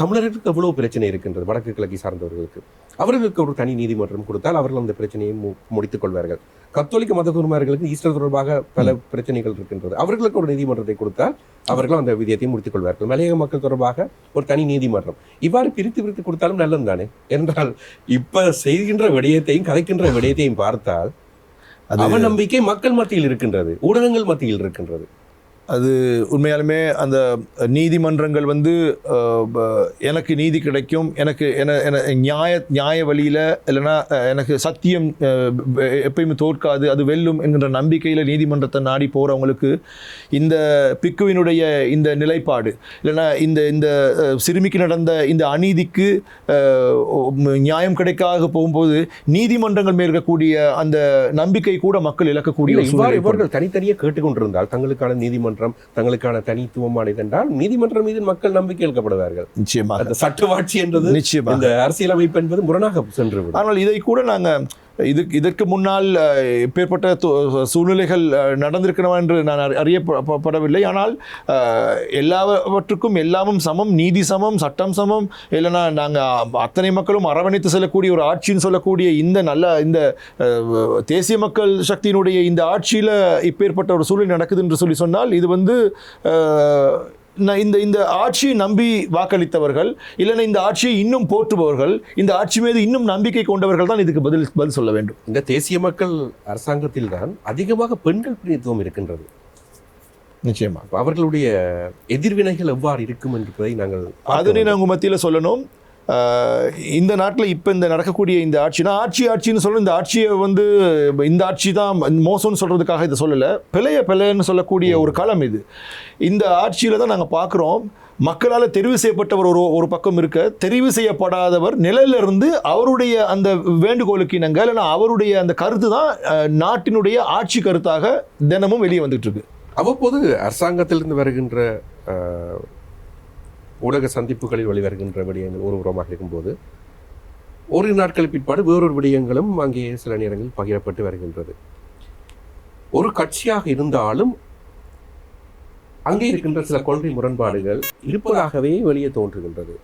தமிழர்களுக்கு எவ்வளவு பிரச்சனை இருக்கின்றது, வடக்கு கிழக்கை சார்ந்தவர்களுக்கு. அவர்களுக்கு ஒரு தனி நீதிமன்றம் கொடுத்தால் அவர்கள் அந்த பிரச்சனையை முடித்துக் கொள்வார்கள். கத்தோலிக்க மத குருமார்களுக்கு ஈஸ்டர் தொடர்பாக பல பிரச்சனைகள் இருக்கின்றது, அவர்களுக்கு ஒரு நீதிமன்றத்தை கொடுத்தால் அவர்களும் அந்த விதியத்தை முடித்துக் கொள்வார்கள். மலையக மக்கள் தொடர்பாக ஒரு தனி நீதிமன்றம் இவ்வாறு பிரித்து கொடுத்தாலும் நல்லது தானே என்றால் இப்ப செய்கின்ற விடயத்தையும் கதைக்கின்ற விடயத்தையும் பார்த்தால் அவநம்பிக்கை மக்கள் மத்தியில் இருக்கின்றது, ஊடகங்கள் மத்தியில் இருக்கின்றது. அது உண்மையாலுமே அந்த நீதிமன்றங்கள் வந்து எனக்கு நீதி கிடைக்கும், எனக்கு நியாய வழியில் இல்லைன்னா எனக்கு சத்தியம் எப்பயுமே தோற்காது, அது வெல்லும் என்கின்ற நம்பிக்கையில் நீதிமன்றத்தை நாடி போகிறவங்களுக்கு இந்த பிக்குவினுடைய இந்த நிலைப்பாடு இல்லைன்னா இந்த சிறுமிக்கு நடந்த இந்த அநீதிக்கு நியாயம் கிடைக்காக போகும்போது நீதிமன்றங்கள் மேல் இருக்கக்கூடிய அந்த நம்பிக்கை கூட மக்கள் இழக்கக்கூடிய இவர்கள் தனித்தனியே கேட்டுக்கொண்டிருந்தால் தங்களுக்கான நீதிமன்றம் தங்களுக்கான தனித்துவமான இதென்றால் நீதிமன்றம் மீது மக்கள் நம்பிக்கை இழக்கப்படுவார்கள். நிச்சயமாக அந்த சட்டவாட்சி என்றது நிச்சயமாக இந்த அரசியலமைப்பு என்பது முரணாக சென்று. ஆனால் இதை கூட நாங்கள் இதற்கு முன்னால் இப்பேற்பட்ட சூழ்நிலைகள் நடந்திருக்கிறவா என்று நான் அறியப்படவில்லை. ஆனால் எல்லாவற்றுக்கும் எல்லாமும் சமம், நீதி சமம், சட்டம் சமம், இல்லைன்னா நாங்கள் அத்தனை மக்களும் அரவணைத்து செல்லக்கூடிய ஒரு ஆட்சின்னு சொல்லக்கூடிய இந்த தேசிய மக்கள் சக்தியினுடைய இந்த ஆட்சியில் இப்பேற்பட்ட ஒரு சூழ்நிலை நடக்குது என்று சொன்னால் இது வந்து இந்த ஆட்சியை நம்பி வாக்களித்தவர்கள் இல்லைன்னா இந்த ஆட்சியை இன்னும் போற்றுபவர்கள், இந்த ஆட்சி மீது இன்னும் நம்பிக்கை கொண்டவர்கள் தான் இதுக்கு பதில் சொல்ல வேண்டும். இந்த தேசிய மக்கள் அரசாங்கத்தில் தான் அதிகமாக பெண்கள் பிரதிநிதித்துவம் இருக்கின்றது. நிச்சயமாக அவர்களுடைய எதிர்வினைகள் எவ்வாறு இருக்கும் என்பதை நாங்கள் அதனை நாங்கள் மத்தியில் சொல்லணும். இந்த நாட்டில் இப்போ இந்த நடக்கக்கூடிய இந்த ஆட்சின்னு சொல்லணும். இந்த ஆட்சியை வந்து இந்த ஆட்சி தான் மோசம்னு சொல்கிறதுக்காக இதை சொல்லலை, பிழைன்னு சொல்லக்கூடிய ஒரு களம் இது. இந்த ஆட்சியில் தான் நாங்கள் பார்க்குறோம் மக்களால் தெரிவு செய்யப்பட்டவர் ஒரு பக்கம் இருக்க, தெரிவு செய்யப்படாதவர் நிலையிலிருந்து அவருடைய அந்த வேண்டுகோளுக்கு இணங்க இல்லைன்னா அவருடைய அந்த கருத்து தான் நாட்டினுடைய ஆட்சி கருத்தாக தினமும் வெளியே வந்துட்டு இருக்கு. அவ்வப்போது அரசாங்கத்திலிருந்து வருகின்ற ஊடக சந்திப்புகளில் வெளிவருகின்ற விடயங்கள் ஒரு புறமாக இருக்கும்போது ஒரு நாட்கள் பிற்பாடு வேறொரு விடயங்களும் அங்கே சில நேரங்களில் பகிரப்பட்டு வருகின்றது. ஒரு கட்சியாக இருந்தாலும் அங்கே இருக்கின்ற சில கொள்கை முரண்பாடுகள் இருப்பதாகவே வெளியே தோன்றுகின்றது.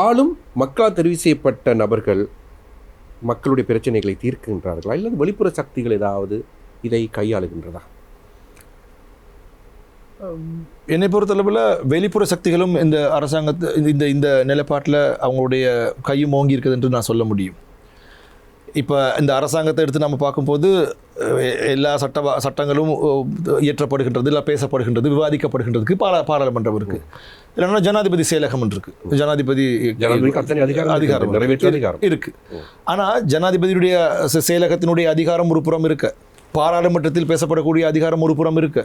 ஆளும் மக்களால் தெரிவு செய்யப்பட்ட நபர்கள் மக்களுடைய பிரச்சனைகளை தீர்க்கின்றார்களா இல்லை வெளிப்புற சக்திகள் ஏதாவது இதை கையாளுகின்றதா? என்னை பொறுத்தளவில் வெளிப்புற சக்திகளும் இந்த இந்த நிலைப்பாட்டில் அவங்களுடைய கையும் ஓங்கி இருக்குது என்று நான் சொல்ல முடியும். இப்போ இந்த அரசாங்கத்தை எடுத்து நம்ம பார்க்கும்போது எல்லா சட்டங்களும் இயற்றப்படுகின்றது, இல்லை பேசப்படுகின்றது, விவாதிக்கப்படுகின்றதுக்கு பாராளுமன்றம் இருக்குது, இல்லைன்னா ஜனாதிபதி செயலகம் இருக்குது, ஜனாதிபதி அதிகாரம் இருக்குது. ஆனால் ஜனாதிபதியுடைய செயலகத்தினுடைய அதிகாரம் ஒரு புறம் இருக்க, பாராளுமன்றத்தில் பேசப்படக்கூடிய அதிகாரம் ஒரு புறம் இருக்க,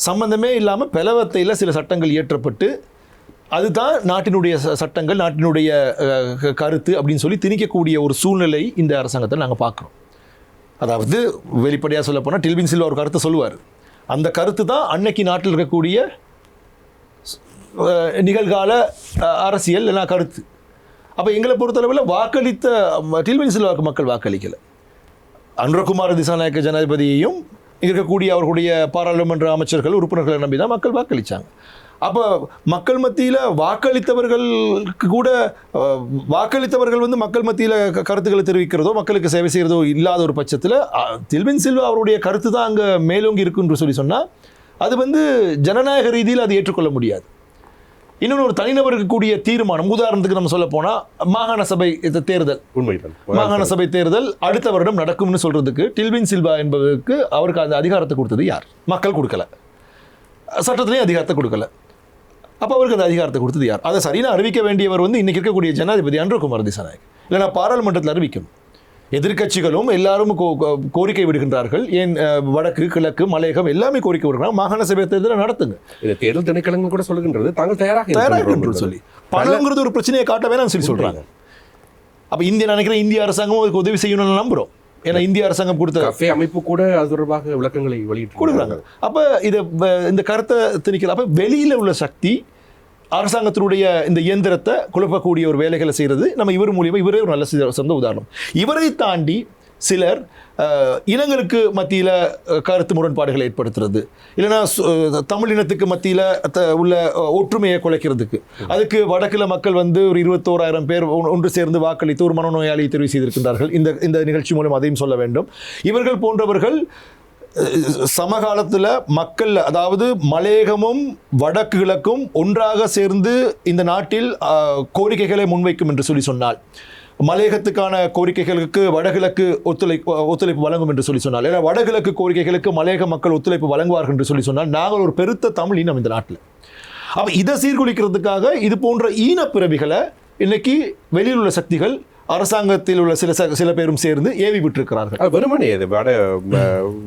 சம்பந்தமே இல்லாமல் பலவத்தையில் சில சட்டங்கள் இயற்றப்பட்டு அதுதான் நாட்டினுடைய சட்டங்கள், நாட்டினுடைய கருத்து அப்படின்னு சொல்லி திணிக்கக்கூடிய ஒரு சூழ்நிலை இந்த அரசாங்கத்தை நாங்கள் பார்க்குறோம். அதாவது வெளிப்படையாக சொல்ல போனால் டில்வின் சில்வா ஒரு கருத்தை சொல்லுவார், அந்த கருத்து தான் அன்னைக்கு நாட்டில் இருக்கக்கூடிய நிகழ்கால அரசியல் இல்லைனா கருத்து. அப்போ எங்களை பொறுத்தளவில் வாக்களித்த டில்வின் சில்வாவுக்கு மக்கள் வாக்களிக்கலை, அனுரகுமார திசாநாயக்க ஜனாதிபதியையும் இங்கே இருக்கக்கூடிய அவர்களுடைய பாராளுமன்ற அமைச்சர்கள் உறுப்பினர்களை நம்பி தான் மக்கள் வாக்களித்தாங்க. அப்போ மக்கள் மத்தியில் வாக்களித்தவர்களுக்கு கூட வாக்களித்தவர்கள் வந்து மக்கள் மத்தியில் கருத்துக்களை தெரிவிக்கிறதோ மக்களுக்கு சேவை செய்கிறதோ இல்லாத ஒரு பட்சத்தில் டில்வின் சில்வா அவருடைய கருத்து தான் அங்கே மேலோங்கி இருக்குன்னு சொல்லி சொன்னால் அது வந்து ஜனநாயக ரீதியில் அது ஏற்றுக்கொள்ள முடியாது. இன்னொன்று ஒரு தனிநபருக்கு கூடிய தீர்மானம், உதாரணத்துக்கு நம்ம சொல்ல போனால் மாகாண சபை தேர்தல், மாகாண சபை தேர்தல் அடுத்த வருடம் நடக்கும்னு சொல்கிறதுக்கு டில்வின் சில்வா என்பதற்கு அவருக்கு அந்த அதிகாரத்தை கொடுத்தது யார்? மக்கள் கொடுக்கல, சட்டத்திலையும் அதிகாரத்தை கொடுக்கல. அப்போ அவருக்கு அந்த அதிகாரத்தை கொடுத்தது யார்? அதை சரியான அறிவிக்க வேண்டியவர் வந்து இன்றைக்கி இருக்கக்கூடிய ஜனாதிபதி அனுரகுமார திசாநாயக். இல்லைனா பாராளுமன்றத்தில் அறிவிக்கணும். எதிர்க்கட்சிகளும் எல்லாரும் கோரிக்கை விடுகின்றார்கள். ஏன் வடக்கு கிழக்கு மலையகம் எல்லாமே கோரிக்கை விடுறாங்க, மாகாண சபை தேர்தலை நடத்துங்க. தேர்தல் திணைக்களங்கள் கூட சொல்லுகின்றது தாங்கள் தயாராக சொல்லி பணங்கிறது ஒரு பிரச்சனையை காட்ட வேணாம்னு சொல்லி சொல்கிறாங்க. அப்போ நினைக்கிறேன் இந்திய அரசாங்கம் அதுக்கு உதவி செய்யணும்னு நம்புகிறோம். ஏன்னா இந்திய அரசாங்கம் கொடுத்த அமைப்பு கூட அது தொடர்பாக விளக்கங்களை வெளியிட்டு கொடுக்குறாங்க. அப்போ இந்த கருத்தை திணிக்கல. அப்போ வெளியில் உள்ள சக்தி அரசாங்கத்தினுடைய இந்த இயந்திரத்தை குழப்பக்கூடிய ஒரு வேலைகளை செய்கிறது நம்ம இவர் மூலியமாக, இவரே ஒரு நல்ல சொந்த உதாரணம். இவரை தாண்டி சிலர் இனங்களுக்கு மத்தியில் கருத்து முரண்பாடுகளை ஏற்படுத்துறது, இல்லைன்னா தமிழ் இனத்துக்கு மத்தியில் உள்ள ஒற்றுமையை குலைக்கிறதுக்கு, அதுக்கு வடக்கில் மக்கள் வந்து ஒரு 21,000 பேர் ஒன்று சேர்ந்து வாக்களித்து ஒரு மனநோயாளியை தெரிவு செய்திருக்கின்றார்கள். இந்த நிகழ்ச்சி மூலம் அதையும் சொல்ல வேண்டும். இவர்கள் போன்றவர்கள் சமகாலத்தில் மக்கள், அதாவது மலையகமும் வடக்கு கிழக்கும் ஒன்றாக சேர்ந்து இந்த நாட்டில் கோரிக்கைகளை முன்வைக்கும் என்று சொன்னால், மலையகத்துக்கான கோரிக்கைகளுக்கு வடகிழக்கு ஒத்துழைப்பு வழங்கும் என்று சொன்னால், ஏன்னா வடகிழக்கு கோரிக்கைகளுக்கு மலையக மக்கள் ஒத்துழைப்பு வழங்குவார்கள் என்று சொன்னால், நாங்கள் ஒரு பெருத்த தமிழ் இனம் இந்த நாட்டில். அப்போ இதை சீர்குலைக்கிறதுக்காக இது போன்ற ஈனப்பிறவிகளை இன்னைக்கு வெளியில் உள்ள சக்திகள், அரசாங்கத்தில் உள்ள சில பேரும் சேர்ந்து ஏவி விட்டிருக்கிறார்கள். வெறுமனே அது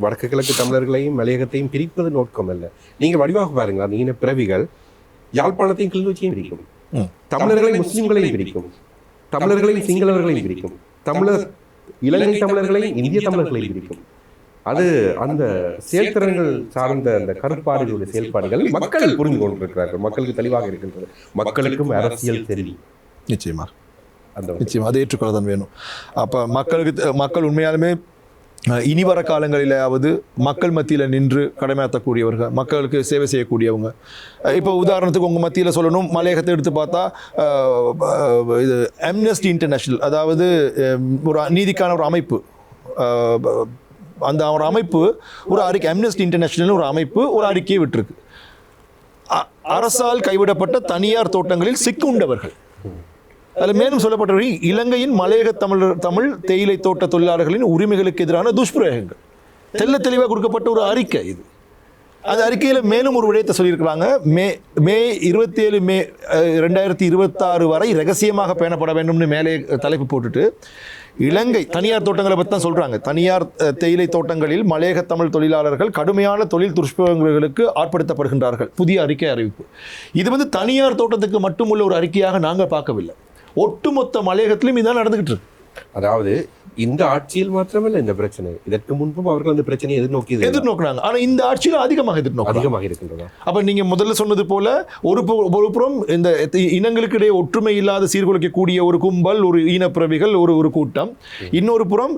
வடக்கு கிழக்கு தமிழர்களையும் மலையகத்தையும் பிரிப்பது நோக்கம் அல்ல. நீங்க வடிவாக பாருங்க, அந்த ஈனப்பிறவிகள் யாழ்ப்பாணத்தையும் கிளிநொச்சியும் பிரிக்கும், தமிழர்களையும் முஸ்லிம்களையும் பிரிக்கும், தமிழர்களையும் சிங்களவர்களையும் பிரிக்கும், இலங்கை தமிழர்களையும் இந்திய தமிழர்களையும் பிரிக்கும். அது அந்த செயல்திறன்கள் சார்ந்த அந்த கருப்பாடுகளுடைய செயல்பாடுகள் மக்கள் புரிந்து கொண்டிருக்கிறார்கள், மக்களுக்கு தெளிவாக இருக்கின்றது. மக்களுக்கும் அரசியல் தெரியும். நிச்சயமா அதை ஏற்றுக்கொள்ளதான் வேணும். அப்போ மக்கள் உண்மையாலுமே இனி வர காலங்களிலாவது மக்கள் மத்தியில் நின்று கடமையாற்றக்கூடியவர்கள், மக்களுக்கு சேவை செய்யக்கூடியவங்க. இப்போ உதாரணத்துக்கு உங்கள் மத்தியில் சொல்லணும், மலையகத்தை எடுத்து பார்த்தா இது அம்னஸ்டி இன்டர்நேஷ்னல், அதாவது ஒரு நீதிக்கான ஒரு அமைப்பு, அந்த ஒரு அமைப்பு ஒரு அறிக்கை, அம்னஸ்டி இன்டர்நேஷ்னல் ஒரு அமைப்பு ஒரு அறிக்கையை விட்டுருக்கு. அரசால் கைவிடப்பட்ட தனியார் தோட்டங்களில் சிக்குண்டவர்கள், அதில் மேலும் சொல்லப்பட்டவர்கள் இலங்கையின் மலையக தமிழ் தேயிலை தோட்ட தொழிலாளர்களின் உரிமைகளுக்கு எதிரான துஷ்பிரயோகங்கள் தெளிவாக கொடுக்கப்பட்ட ஒரு அறிக்கை இது. அந்த அறிக்கையில் மேலும் ஒரு விடயத்தை சொல்லியிருக்கிறாங்க. மே 27 மே 2026 வரை ரகசியமாக பேணப்பட வேண்டும்னு மேலே தலைப்பு போட்டுட்டு இலங்கை தனியார் தோட்டங்களை பற்றி தான் சொல்கிறாங்க. தனியார் தேயிலை தோட்டங்களில் மலையக தமிழ் தொழிலாளர்கள் கடுமையான தொழில் துஷ்பிரயோகங்களுக்கு ஆட்படுத்தப்படுகின்றார்கள். புதிய அறிக்கை அறிவிப்பு. இது தனியார் தோட்டத்துக்கு மட்டுமுள்ள ஒரு அறிக்கையாக நாங்கள் பார்க்கவில்லை, ஒட்டுமொத்த மலையகத்திலும் இதான் நடந்துகிட்டு இருக்கு. அதாவது இந்த ஆட்சியில் மாத்திரமல்ல இந்த பிரச்சனை, இதற்கு முன்பும் அவர்கள் அந்த பிரச்சனையை எதிர்நோக்கினாங்க. ஆனா இந்த ஆட்சியில் அதிகமாக இருக்கின்றன. அப்ப நீங்க முதல்ல சொன்னது போல ஒரு புறம் இந்த இனங்களுக்கு இடையே ஒற்றுமை இல்லாத சீர்குலைக்கக்கூடிய ஒரு கும்பல், ஒரு ஈனப்பிறவிகள், ஒரு கூட்டம். இன்னொரு புறம்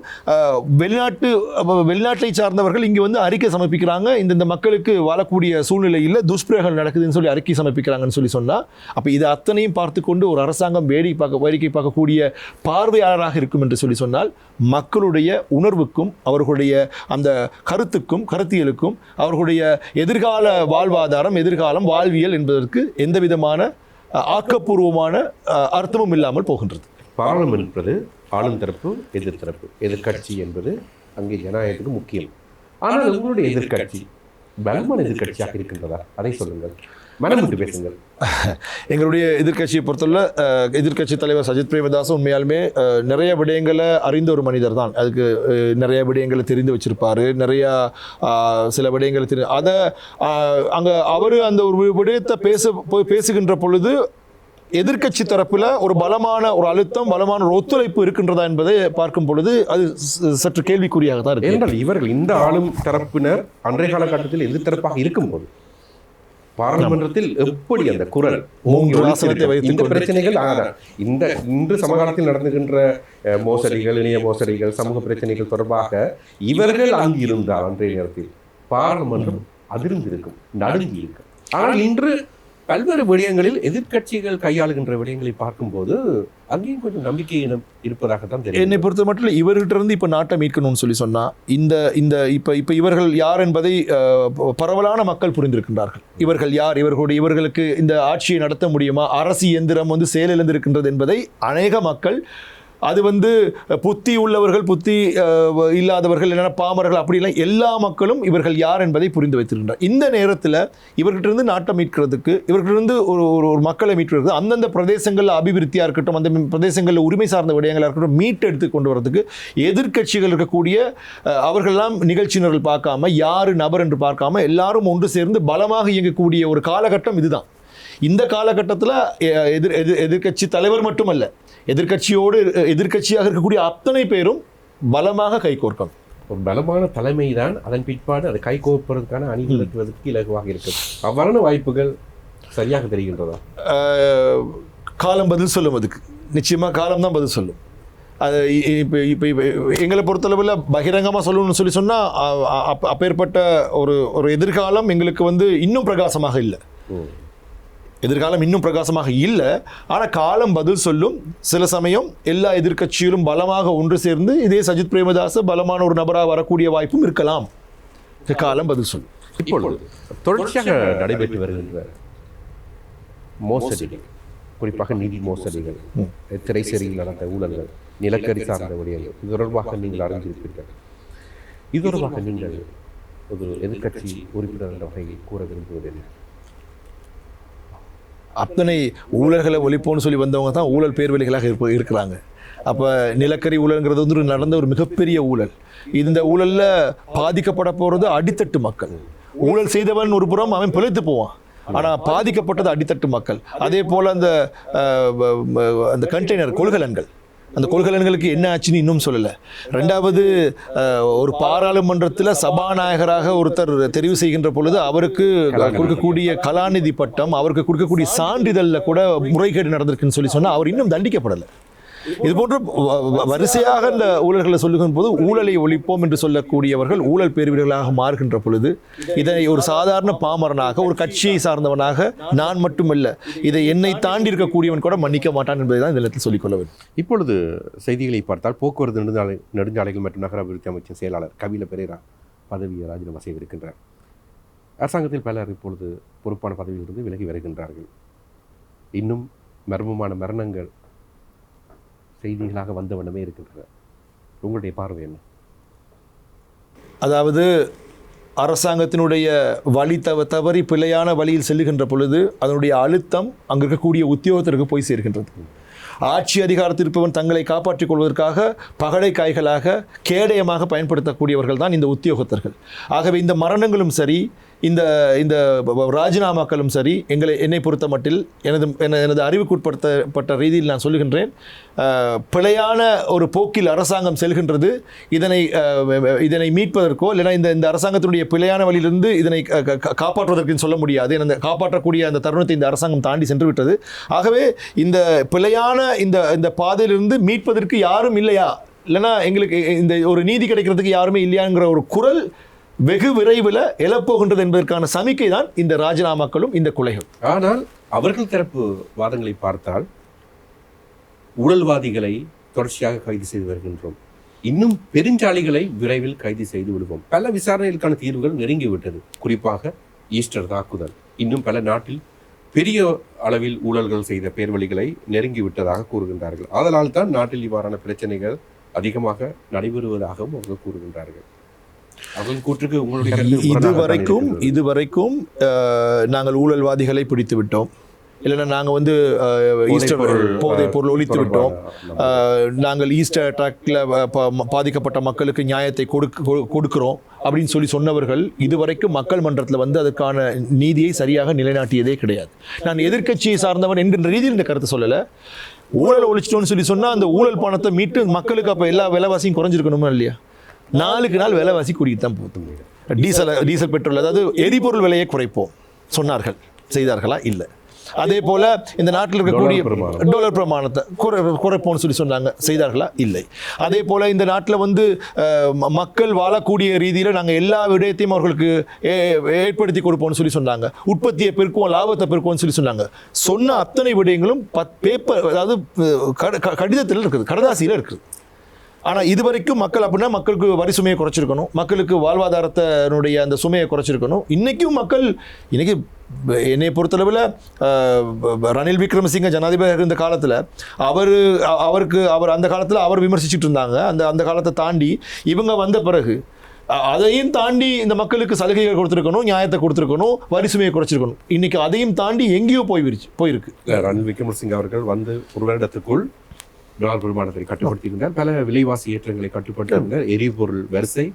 வெளிநாட்டை சார்ந்தவர்கள் இங்க அறிக்கை சமர்ப்பிக்கிறாங்க, இந்த மக்களுக்கு வாழக்கூடிய சூழ்நிலையில் துஷ்பிரயோகம் நடக்குதுன்னு சொல்லி அறிக்கை சமர்ப்பிக்கிறாங்கன்னு சொன்னா, அப்ப இது அத்தனையும் பார்த்து கொண்டு ஒரு அரசாங்கம் வேடிக்கை பார்க்கக்கூடிய பார்வையாளராக இருக்கும் என்று சொன்னால், மக்களுடைய உணர்வுக்கும் அவர்களுடைய அந்த கருத்தியலுக்கும் அவர்களுடைய எதிர்கால வாழ்வாதாரம், எதிர்காலம், வாழ்வியல் என்பதற்கு எந்த விதமான ஆக்கப்பூர்வமான அர்த்தமும் இல்லாமல் போகின்றது. பாராளுமன்றம் என்பது ஆளும் தரப்பு, எதிர்த்தரப்பு, எதிர்கட்சி என்பது அங்கே ஜனநாயகத்துக்கு முக்கியம். ஆனால் உங்களுடைய எதிர்கட்சி பலமான எதிர்கட்சியாக இருக்கின்றதா? அதை சொல்லுங்கள், மனமுட்டு பேசுங்கள். எங்களுடைய எதிர்கட்சியை பொறுத்தவரை எதிர்கட்சி தலைவர் சஜித் பிரேமதாஸ் உண்மையாலுமே நிறைய விடயங்களை அறிந்த ஒரு மனிதர் தான். அதுக்கு நிறைய விடயங்களை தெரிந்து வச்சிருப்பாரு, நிறையா சில விடயங்களை அதை அங்கே அவர் அந்த ஒரு விடயத்தை பேசுகின்ற பொழுது எதிர்கட்சி தரப்பில் ஒரு பலமான ஒரு அழுத்தம், பலமான ஒரு ஒத்துழைப்பு இருக்கின்றதா என்பதை பார்க்கும் பொழுது அது சற்று கேள்விக்குறியாக தான் இருக்கு. இவர்கள் இந்த ஆளும் தரப்பினர் அன்றைய காலகட்டத்தில் எதிர்த்தரப்பாக இருக்கும்போது பாராளுமன்றத்தில் எப்படி அந்த குரல் இந்த பிரச்சனைகள் இன்று சமகாலத்தில் நடந்துகின்ற மோசடிகள், இணைய மோசடிகள், சமூக பிரச்சனைகள் தொடர்பாக இவர்கள் அங்கு இருந்தால் அன்றைய நேரத்தில் பாராளுமன்றம் அதிர்ந்திருக்கும், நடுங்கி இருக்கும். ஆனால் இன்று பல்வேறு விடயங்களில் எதிர்கட்சிகள் கையாளுகின்ற விடயங்களை பார்க்கும்போது அங்கேயும் கொஞ்சம் நம்பிக்கை இருப்பதாகத்தான் தெரியும். என்னை பொறுத்த மட்டும் இவர்கிட்ட இருந்து இப்போ நாட்டை மீட்கணும்னு சொன்னா இப்போ இவர்கள் யார் என்பதை பரவலான மக்கள் புரிந்திருக்கின்றார்கள். இவர்கள் யார், இவர்களுக்கு இந்த ஆட்சியை நடத்த முடியுமா, அரசு இயந்திரம் செயலிழந்திருக்கின்றது என்பதை அநேக மக்கள், அது புத்தி உள்ளவர்கள், புத்தி இல்லாதவர்கள், இல்லைன்னா பாமரர்கள், அப்படிலாம் எல்லா மக்களும் இவர்கள் யார் என்பதை புரிந்து வைத்திருக்கின்றனர். இந்த நேரத்தில் இவர்கிட்ட நாட்டை மீட்கிறதுக்கு, இவர்கிட்ட ஒரு மக்களை மீட்கிறது, அந்தந்த பிரதேசங்களில் அபிவிருத்தியாக இருக்கட்டும், அந்த பிரதேசங்களில் உரிமை சார்ந்த விடயங்களாக இருக்கட்டும், மீட்டெடுத்து கொண்டு வரதுக்கு எதிர்கட்சிகள் இருக்கக்கூடிய அவர்களெல்லாம் நிகழ்ச்சி நிரல் பார்க்காம, யார் நபர் என்று பார்க்காம எல்லாரும் ஒன்று சேர்ந்து பலமாக இயங்கக்கூடிய ஒரு காலகட்டம் இதுதான். இந்த காலகட்டத்தில் எதிர்கட்சி தலைவர் மட்டுமல்ல, எதிர்கட்சியாக இருக்கக்கூடிய அத்தனை பேரும் பலமாக கைகோர்க்கணும். ஒரு பலமான தலைமை தான் அதன் பிற்பாடு அதை கைகோர்ப்பதற்கான அணிகளுக்கு இலகுவாக இருக்கும். அவ்வாறான வாய்ப்புகள் சரியாக தெரிகின்றதா? காலம் பதில் சொல்லும். அதுக்கு நிச்சயமாக காலம் தான் பதில் சொல்லும். அது இப்போ எங்களை பொறுத்தளவில் பகிரங்கமாக சொல்லணும்னு சொன்னால் அப்பேற்பட்ட ஒரு எதிர்காலம் எங்களுக்கு இன்னும் பிரகாசமாக இல்லை. எதிர்காலம் இன்னும் பிரகாசமாக இல்லை. ஆனால் காலம் பதில் சொல்லும். சில சமயம் எல்லா எதிர்கட்சியிலும் பலமாக ஒன்று சேர்ந்து இதே சஜித் பிரேமதாஸ் பலமான ஒரு நபராக வரக்கூடிய வாய்ப்பும் இருக்கலாம். காலம் பதில் சொல்லும். இப்பொழுது தொடர்ச்சியாக நடைபெற்று வருகின்ற மோசடிகள், குறிப்பாக நிதி மோசடிகள், திரைசேரியில் நடந்த ஊழல்கள், நிலக்கரி சார்ந்த விடயங்கள், இது தொடர்பாக நீங்கள் அறிந்திருப்பீர்கள். இது தொடர்பாக நீங்கள் ஒரு எதிர்க்கட்சி உறுப்பினர் என்ற வகையில் கூற விரும்புவது என்ன? அத்தனை ஊழல்களை ஒழிப்போன்னு சொல்லி வந்தவங்க தான் ஊழல் பேர்வழிகளாக இருக்கிறாங்க. அப்போ நிலக்கரி ஊழல்ங்கிறது வந்து நடந்த ஒரு மிகப்பெரிய ஊழல். இந்த ஊழலில் பாதிக்கப்பட போகிறது அடித்தட்டு மக்கள். ஊழல் செய்தவன் ஒரு புறம் அவன் பிழைத்து போவான், ஆனால் பாதிக்கப்பட்டது அடித்தட்டு மக்கள். அதே போல் அந்த கண்டெய்னர் கொள்கலன்கள், அந்த கொள்கலன்களுக்கு என்ன ஆச்சுன்னு இன்னும் சொல்லலை. ரெண்டாவது, ஒரு பாராளுமன்றத்தில் சபாநாயகராக ஒருத்தர் தெரிவு செய்கின்ற பொழுது அவருக்கு கொடுக்கக்கூடிய கலாநிதி பட்டம், அவருக்கு கொடுக்கக்கூடிய சான்றிதழில் கூட முறைகேடு நடந்திருக்குன்னு சொல்லி சொன்னால் அவர் இன்னும் தண்டிக்கப்படலை. இது போன்ற வரிசையாக இந்த ஊழல்களை சொல்லுகின்ற போது ஊழலை ஒழிப்போம் என்று சொல்லக்கூடியவர்கள் ஊழல் பேர்வீரர்களாக மாறுகின்ற பொழுது இதனை ஒரு சாதாரண பாமரனாக, ஒரு கட்சியை சார்ந்தவனாக நான் மட்டுமல்ல, இதை என்னை தாண்டி இருக்கக்கூடியவன் கூட மன்னிக்க மாட்டான் என்பதை தான் இந்த இடத்தில் சொல்லிக்கொள்ள வேண்டும். இப்பொழுது செய்திகளை பார்த்தால் போக்குவரத்து நெடுஞ்சாலைகள் மற்றும் நகர அபிவிருத்தி அமைச்சின் செயலாளர் கபில பெரேரா பதவியை ராஜினாமா செய்திருக்கின்றார். அரசாங்கத்தில் பலர் இப்பொழுது பொறுப்பான பதவியிலிருந்து விலகி வருகின்றார்கள். இன்னும் மர்மமான மரணங்கள் செய்திகளாக வந்த வண்ணமே இருக்கின்றன. உங்களுடைய பார்வை என்ன? அதாவது அரசாங்கத்தினுடைய வழி தவறி பிழையான வழியில் செல்லுகின்ற பொழுது அதனுடைய அழுத்தம் அங்கு இருக்கக்கூடிய உத்தியோகத்திற்கு போய் சேர்கின்றது. ஆட்சி அதிகாரத்தில் இருப்பவன் தங்களை காப்பாற்றிக் கொள்வதற்காக பகடை காய்களாக கேடயமாக பயன்படுத்தக்கூடியவர்கள் தான் இந்த உத்தியோகத்தர்கள். ஆகவே இந்த மரணங்களும் சரி, இந்த இந்த ராஜினாமாக்களும் சரி, என்னை பொறுத்த மட்டில் எனது அறிவுக்குட்படுத்தப்பட்ட ரீதியில் நான் சொல்லுகின்றேன், பிழையான ஒரு போக்கில் அரசாங்கம் செல்கின்றது. இதனை மீட்பதற்கோ இல்லைனா இந்த அரசாங்கத்தினுடைய பிழையான வழியிலிருந்து இதனை காப்பாற்றுவதற்கு சொல்ல முடியாது. இந்த காப்பாற்றக்கூடிய அந்த தருணத்தை இந்த அரசாங்கம் தாண்டி சென்று விட்டது. ஆகவே இந்த பிழையான இந்த பாதையிலிருந்து மீட்பதற்கு யாரும் இல்லையா, இல்லைனா எங்களுக்கு இந்த ஒரு நீதி கிடைக்கிறதுக்கு யாருமே இல்லையாங்கிற ஒரு குரல் வெகு விரைவில் எழப்போகின்றது என்பதற்கான சமிக்கை தான் இந்த ராஜினாமாக்களும் இந்த கொலைகள். ஆனால் அவர்கள் தரப்பு வாதங்களை பார்த்தால் ஊழல்வாதிகளை தொடர்ச்சியாக கைது செய்து வருகின்றோம், இன்னும் பெருஞ்சாலிகளை விரைவில் கைது செய்து விடுவோம், பல விசாரணைகளுக்கான தீர்வுகள் நெருங்கிவிட்டது, குறிப்பாக ஈஸ்டர் தாக்குதல், இன்னும் பல நாட்டில் பெரிய அளவில் ஊழல்கள் செய்த பேர்வழிகளை நெருங்கிவிட்டதாக கூறுகின்றார்கள். அதனால் தான் நாட்டில் இவ்வாறான பிரச்சனைகள் அதிகமாக நடைபெறுவதாகவும் அவர்கள் கூறுகின்றார்கள். இதுவரைக்கும் நாங்கள் ஊழல்வாதிகளை பிடித்து விட்டோம், இல்லைன்னா நாங்கள் வந்து ஈஸ்டர் போதைப் பொருள் ஒழித்து விட்டோம், நாங்கள் ஈஸ்டர் அட்டாக்ல பாதிக்கப்பட்ட மக்களுக்கு நியாயத்தை கொடுக்கிறோம் அப்படின்னு சொன்னவர்கள் இதுவரைக்கும் மக்கள் மன்றத்தில் வந்து அதற்கான நீதியை சரியாக நிலைநாட்டியதே கிடையாது. நான் எதிர்க்கட்சியை சார்ந்தவன் என்கின்ற ரீதியில் இந்த கருத்தை சொல்லலை. ஊழல் ஒழிச்சிட்டோன்னு சொன்னால் அந்த ஊழல் பணத்தை மீட்டு மக்களுக்கு அப்போ எல்லா விலைவாசியும் குறைஞ்சிருக்கணுமா இல்லையா? நாளுக்கு நாள் விலைவாசி கூடிட்டு தான் போகுது. டீசல் பெட்ரோல், அதாவது எரிபொருள் விலையை குறைப்போம் சொன்னார்கள், செய்தார்களா? இல்லை. அதே போல இந்த நாட்டில் இருக்கக்கூடிய டாலர் பிரமாணத்தை குறைப்போம்னு சொன்னாங்க, செய்தார்களா? இல்லை. அதே போல இந்த நாட்டில் வந்து மக்கள் வாழக்கூடிய ரீதியில் நாங்கள் எல்லா விடயத்தையும் அவர்களுக்கு ஏற்படுத்தி கொடுப்போம்னு சொன்னாங்க, உற்பத்தியை பெருக்குவோம், லாபத்தை பெருக்குவோம்னு சொன்னாங்க. சொன்ன அத்தனை விடயங்களும் பேப்பர், அதாவது கடிதத்தில் இருக்குது, கடதாசியில் இருக்குது. ஆனால் இதுவரைக்கும் மக்கள் அப்படின்னா மக்களுக்கு வரி சுமையை குறைச்சிருக்கணும், மக்களுக்கு வாழ்வாதாரத்தினுடைய அந்த சுமையை குறைச்சிருக்கணும். இன்றைக்கும் மக்கள் என்னை பொறுத்தளவில் ரணில் விக்ரமசிங்க ஜனாதிபதியாக இருந்த காலத்தில் அவர் அந்த காலத்தில் அவர் விமர்சிச்சுட்டு இருந்தாங்க. அந்த காலத்தை தாண்டி இவங்க வந்த பிறகு அதையும் தாண்டி இந்த மக்களுக்கு சலுகைகள் கொடுத்துருக்கணும், நியாயத்தை கொடுத்துருக்கணும், வரி சுமையை குறைச்சிருக்கணும். இன்னைக்கு அதையும் தாண்டி எங்கேயோ போயிருக்கு. ரணில் விக்ரமசிங்க அவர்கள் வந்து ஒரு வருடத்துக்குள் டாலர் பெருமானத்தை கட்டுப்படுத்தியிருந்தார், பல விலைவாசி ஏற்றங்களை கட்டுப்படுத்தியிருந்தார், எரிபொருள் வரிசை,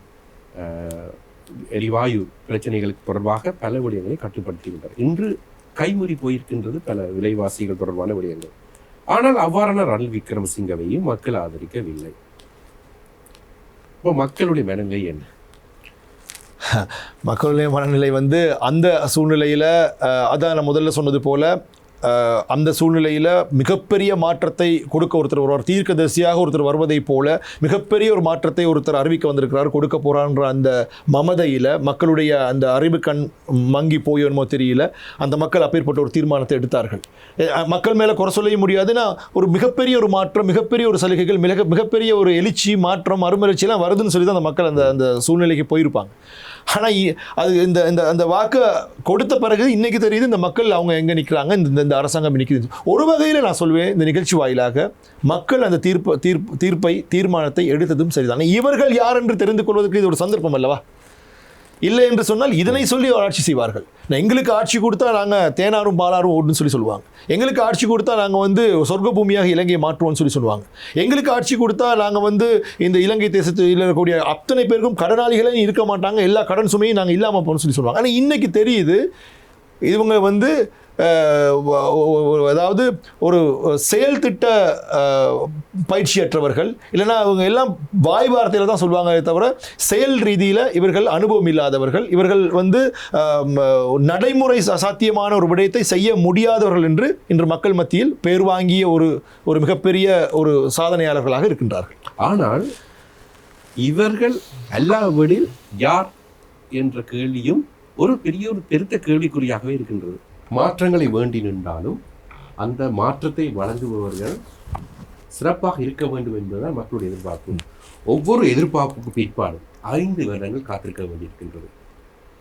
எரிவாயு பிரச்சனைகளுக்கு தொடர்பாக பல விடயங்களை கட்டுப்படுத்தியிருந்தார். இன்று கைமுறி போயிருக்கின்றது பல விலைவாசிகள் தொடர்பான விடயங்கள். ஆனால் அவ்வாறான ரணில் விக்ரமசிங்கவையும் மக்கள் ஆதரிக்கவில்லை. இப்போ மக்களுடைய மனநிலை என்ன? மக்களுடைய மனநிலை வந்து அந்த சூழ்நிலையில் அதான் நான் முதல்ல சொன்னது போல அந்த சூழ்நிலையில் மிகப்பெரிய மாற்றத்தை கொடுக்க ஒருத்தர் தீர்க்கதரிசியாக ஒருத்தர் வருவதைப் போல மிகப்பெரிய ஒரு மாற்றத்தை ஒருத்தர் அறிவிக்க வந்திருக்கிறார், கொடுக்க போகிறான்ற அந்த மமதையில் மக்களுடைய அந்த அறிவு கண் மங்கி போயோன்மோ தெரியல. அந்த மக்கள் அப்பேற்பட்ட ஒரு தீர்மானத்தை எடுத்தார்கள். மக்கள் மேலே குறை சொல்ல முடியாதுன்னா ஒரு மிகப்பெரிய ஒரு மாற்றம், மிகப்பெரிய ஒரு சலுகைகள், மிகப்பெரிய ஒரு எழுச்சி மாற்றம் மறுமலர்ச்சியெல்லாம் வருதுன்னு சொல்லி தான் அந்த மக்கள் அந்த சூழ்நிலைக்கு போயிருப்பாங்க. ஆனால் அது இந்த வாக்கை கொடுத்த பிறகு இன்னைக்கு தெரியுது இந்த மக்கள் அவங்க எங்கே நிற்கிறாங்க, இந்த அரசாங்கம் நிற்குது. ஒரு வகையில் நான் சொல்வேன், இந்த நிகழ்ச்சி வாயிலாக மக்கள் அந்த தீர்மானத்தை எடுத்ததும் சரிதான். இவர்கள் யார் என்று தெரிந்து கொள்வதற்கு இது ஒரு சந்தர்ப்பம் அல்லவா? இல்லை என்று சொன்னால் இதனை சொல்லி ஆட்சி செய்வார்கள். எங்களுக்கு ஆட்சி கொடுத்தா நாங்கள் தேனாரும் பாலாரும் ஓடுன்னு சொல்லுவாங்க. எங்களுக்கு ஆட்சி கொடுத்தா நாங்கள் சொர்க்க பூமியாக இலங்கையை மாற்றுவோம்னு சொல்லுவாங்க. எங்களுக்கு ஆட்சி கொடுத்தா நாங்கள் இந்த இலங்கை தேசத்தில் இருக்கக்கூடிய அத்தனை பேருக்கும் கடனாளிகளே இருக்க மாட்டாங்க, எல்லா கடன் சுமையும் நாங்கள் இல்லாமல் போகணும்னு சொல்லுவாங்க. ஆனால் இன்னைக்கு தெரியுது இவங்க அதாவது ஒரு செயல் திட்ட பயிற்சியற்றவர்கள், இல்லைன்னா அவங்க எல்லாம் வாய் வார்த்தையில் தான் சொல்லுவாங்க தவிர செயல் ரீதியில் இவர்கள் அனுபவம் இல்லாதவர்கள், இவர்கள் நடைமுறை சாத்தியமான ஒரு விடயத்தை செய்ய முடியாதவர்கள் என்று இன்று மக்கள் மத்தியில் பேர் வாங்கிய ஒரு மிகப்பெரிய ஒரு சாதனையாளர்களாக இருக்கின்றார்கள். ஆனால் இவர்கள் அல்லாவிடில் யார் என்ற கேள்வியும் ஒரு பெருத்த கேள்விக்குறியாகவே இருக்கின்றது. மாற்றங்களை வேண்டி நின்றாலும் அந்த மாற்றத்தை வழங்குபவர்கள் சிறப்பாக இருக்க வேண்டும் என்பதுதான் மக்களுடைய எதிர்பார்ப்பு. ஒவ்வொரு எதிர்பார்ப்புக்கு பிற்பாடு 5 வருடங்கள் காத்திருக்க வேண்டியிருக்கின்றது.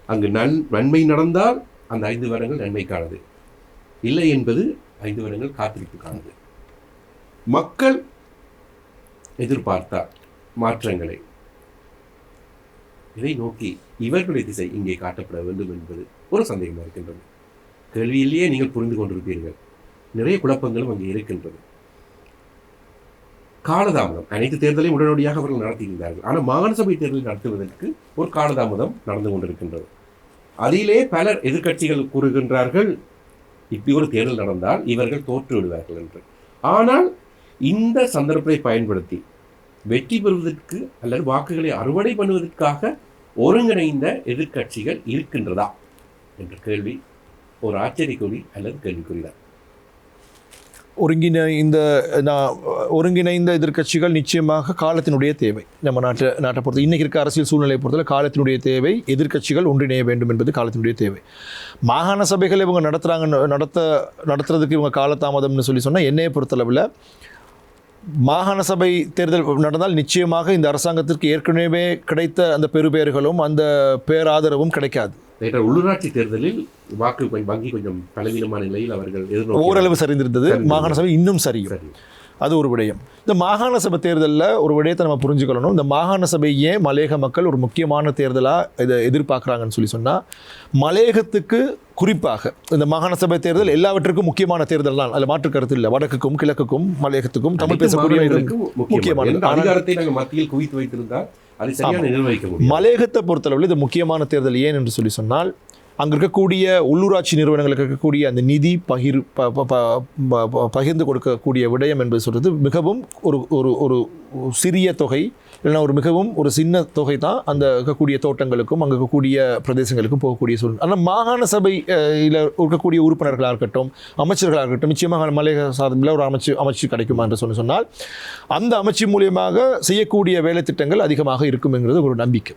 அங்கு நன்மை நடந்தால் அந்த 5 வருடங்கள் நன்மைக்கானது, இல்லை என்பது 5 வருடங்கள் காத்திருப்புக்கானது. மக்கள் எதிர்பார்த்தார் மாற்றங்களை, இதை நோக்கி இவர்களுடைய திசை இங்கே காட்டப்பட வேண்டும் என்பது ஒரு சந்தேகமாக இருக்கின்றது. கேள்வியிலேயே நீங்கள் புரிந்து கொண்டிருப்பீர்கள், நிறைய குழப்பங்களும் அங்கே இருக்கின்றது. காலதாமதம், அனைத்து தேர்தலையும் உடனடியாக அவர்கள் நடத்தியிருந்தார்கள். ஆனால் மாகாண சபை தேர்தலை நடத்துவதற்கு ஒரு காலதாமதம் நடந்து கொண்டிருக்கின்றது. அதிலே பலர் எதிர்க்கட்சிகள் கூறுகின்றார்கள், இப்படி ஒரு தேர்தல் நடந்தால் இவர்கள் தோற்று விடுவார்கள் என்று. ஆனால் இந்த சந்தர்ப்பத்தை பயன்படுத்தி வெற்றி பெறுவதற்கு அல்லது வாக்குகளை அறுவடை பண்ணுவதற்காக ஒருங்கிணைந்த எதிர்க்கட்சிகள் இருக்கின்றதா என்ற கேள்வி ஒரு ஆச்சரியக்குறி அல்லது கேள்விக்குறிதான். ஒருங்கிணைந்த எதிர்க்கட்சிகள் நிச்சயமாக காலத்தினுடைய தேவை. நம்ம நாட்டை பொறுத்த இன்றைக்கி இருக்க அரசியல் சூழ்நிலையை பொறுத்தவரை காலத்தினுடைய தேவை, எதிர்க்கட்சிகள் ஒன்றிணைய வேண்டும் என்பது காலத்தினுடைய தேவை. மாகாண சபைகள் இவங்க நடத்துறதுக்கு இவங்க காலதாமதம்னு சொன்னால் என்னையை பொறுத்தளவில் மாகாண சபை தேர்தல் நடந்தால் நிச்சயமாக இந்த அரசாங்கத்திற்கு ஏற்கனவே கிடைத்த அந்த பெறுபேறுகளும் அந்த பேராதரவும் கிடைக்காது. உள்ளூராட்சி தேர்தலில் வாக்கு வங்கி கொஞ்சம் பலவீனமான நிலையில் அவர்கள் ஓரளவு சரிந்திருந்தது. மாகாண சபை இன்னும் சரியும், அது ஒரு விடயம். இந்த மாகாண சபை தேர்தலில் ஒரு விடயத்தை நம்ம புரிஞ்சுக்கணும். இந்த மாகாண சபை ஏன் மலையக மக்கள் ஒரு முக்கியமான தேர்தலாக இதை எதிர்பார்க்குறாங்கன்னு சொன்னால், மலையகத்துக்கு குறிப்பாக இந்த மாகாண சபை தேர்தல் எல்லாவற்றுக்கும் முக்கியமான தேர்தல் தான், அதில் மாற்று கருத்து இல்லை. வடக்குக்கும் கிழக்குக்கும் மலையகத்துக்கும் தமிழ் பேசக்கூடிய முக்கியமான அதிகாரத்தை நாங்கள் மத்தியில் குவித்து வைத்திருந்தால் அதை சரியாக நிர்வகிக்க முடியும். மலையகத்தை பொறுத்தளவில் இது முக்கியமான தேர்தல் ஏன் என்று சொன்னால், அங்கே இருக்கக்கூடிய உள்ளூராட்சி நிறுவனங்களுக்கு இருக்கக்கூடிய அந்த நிதி பகிர்ந்து கொடுக்கக்கூடிய விடயம் என்பது சொல்கிறது மிகவும் ஒரு சிறிய தொகை, இல்லைனா மிகவும் ஒரு சின்ன தொகை தான் அந்த இருக்கக்கூடிய தோட்டங்களுக்கும் அங்கே இருக்கக்கூடிய பிரதேசங்களுக்கும் போகக்கூடிய சூழ்நிலை. ஆனால் மாகாண சபையில் இருக்கக்கூடிய உறுப்பினர்களாக இருக்கட்டும், அமைச்சர்களாக இருக்கட்டும், நிச்சயமாக மலையக சார்பில் ஒரு அமைச்சு கிடைக்குமா என்று சொன்னால் அந்த அமைச்சு மூலியமாக செய்யக்கூடிய வேலை திட்டங்கள் அதிகமாக இருக்கும்ங்கிறது ஒரு நம்பிக்கை.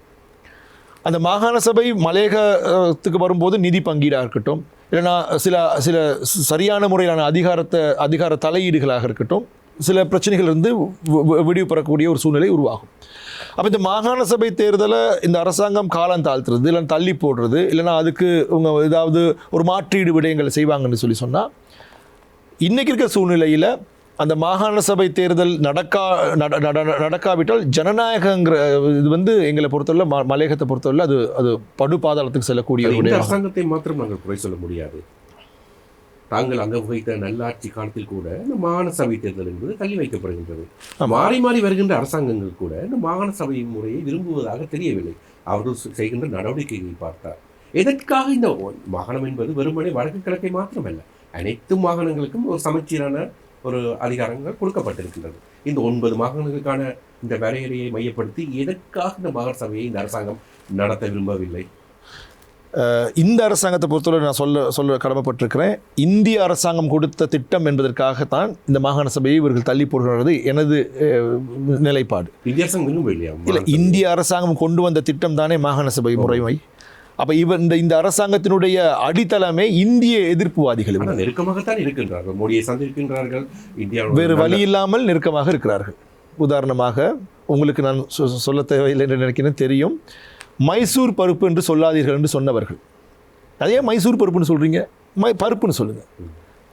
அந்த மாகாண சபை மலையகத்துக்கு வரும்போது நிதி பங்கீடாக இருக்கட்டும், இல்லைனா சில சரியான முறையிலான அதிகார தலையீடுகளாக இருக்கட்டும், சில பிரச்சனைகள் இருந்து விடிவு பெறக்கூடிய ஒரு சூழ்நிலை உருவாகும். அப்போ இந்த மாகாண சபை தேர்தலை இந்த அரசாங்கம் காலம் தாழ்த்துறது, இல்லைன்னா தள்ளி போடுறது, இல்லைனா அதுக்கு இவங்க ஏதாவது ஒரு மாற்றீடு விடயங்களை செய்வாங்கன்னு சொன்னால், இன்றைக்கி இருக்கிற சூழ்நிலையில் அந்த மாகாண சபை தேர்தல் நடக்காவிட்டால் ஜனநாயகங்கிற இது எங்களை பொறுத்தவரை மலையகத்தை பொறுத்தவரை அது படுபாதாளத்துக்கு செல்லக்கூடிய ஒரு அரசாங்கத்தை மாத்திரம் நாங்கள் குறை சொல்ல முடியாது. தாங்கள் அங்க வகித்த நல்லாட்சி காலத்தில் கூட இந்த மாகாண சபை தேர்தல் என்பது தள்ளி வைக்கப்படுகின்றது. மாறி மாறி வருகின்ற அரசாங்கங்கள் கூட இந்த மாகாண சபை முறையை விரும்புவதாக தெரியவில்லை. அவர்கள் செய்கின்ற நடவடிக்கைகளை பார்த்தார். எதற்காக இந்த மாகாணம் என்பது வெறுமனே வடக்கு கிழக்கை மாத்திரமல்ல, அனைத்து மாகாணங்களுக்கும் ஒரு சமச்சீரான ஒரு அதிகாரங்கள் கொடுக்கப்பட்டிருக்கின்றது. இந்த 9 மாகாணங்களுக்கான இந்த வரையறையை மையப்படுத்தி எதற்காக இந்த மாகாண சபையை இந்த அரசாங்கம் நடத்த விரும்பவில்லை? இந்த அரசாங்கத்தை பொறுத்தவரை நான் சொல்ல கடமைப்பட்டிருக்கிறேன். இந்திய அரசாங்கம் கொடுத்த திட்டம் என்பதற்காகத்தான் இந்த மாகாண சபையை இவர்கள் தள்ளி போடுகிறது எனது நிலைப்பாடு. இல்லை, இந்திய அரசாங்கம் கொண்டு வந்த திட்டம் தானே மாகாண சபை முறைமை. அப்போ இந்த அரசாங்கத்தினுடைய அடித்தளமே இந்திய எதிர்ப்புவாதிகள் நெருக்கமாகத்தான் இருக்கின்றார்கள். மோடியை சந்திக்கின்றார்கள். வேறு வழி இல்லாமல் நெருக்கமாக இருக்கிறார்கள். உதாரணமாக உங்களுக்கு நான் சொல்ல தேவையில்லை என்று நினைக்கிறேன், தெரியும். மைசூர் பருப்பு என்று சொல்லாதீர்கள் என்று சொன்னவர்கள். அதே மைசூர் பருப்புன்னு சொல்கிறீங்க, பருப்புன்னு சொல்லுங்கள்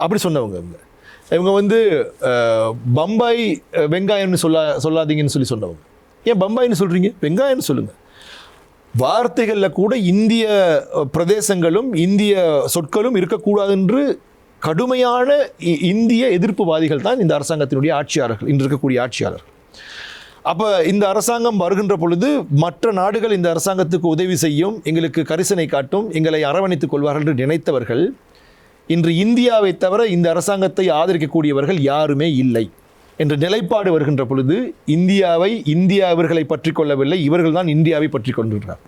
அப்படி சொன்னவங்க. இவங்க பம்பாய் வெங்காயம்னு சொல்லாதீங்கன்னு சொன்னவங்க. ஏன் பம்பாய்னு சொல்கிறீங்க, வெங்காயம்னு சொல்லுங்கள். வார்த்தைகளில் கூட இந்திய பிரதேசங்களும் இந்திய சொற்களும் இருக்கக்கூடாது என்று கடுமையான இந்திய எதிர்ப்புவாதிகள் தான் இந்த அரசாங்கத்தினுடைய ஆட்சியாளர்கள், இன்று இருக்கக்கூடிய ஆட்சியாளர்கள். அப்போ இந்த அரசாங்கம் வருகின்ற பொழுது மற்ற நாடுகள் இந்த அரசாங்கத்துக்கு உதவி செய்யும், எங்களுக்கு கரிசனை காட்டும், எங்களை அரவணைத்துக் கொள்வார்கள் என்று நினைத்தவர்கள் இன்று இந்தியாவை தவிர இந்த அரசாங்கத்தை ஆதரிக்கக்கூடியவர்கள் யாருமே இல்லை என்ற நிலைப்பாடு வருகின்ற பொழுது இந்தியா இவர்களை பற்றி கொள்ளவில்லை, இவர்கள் தான் இந்தியாவை பற்றி கொண்டிருக்கிறார்.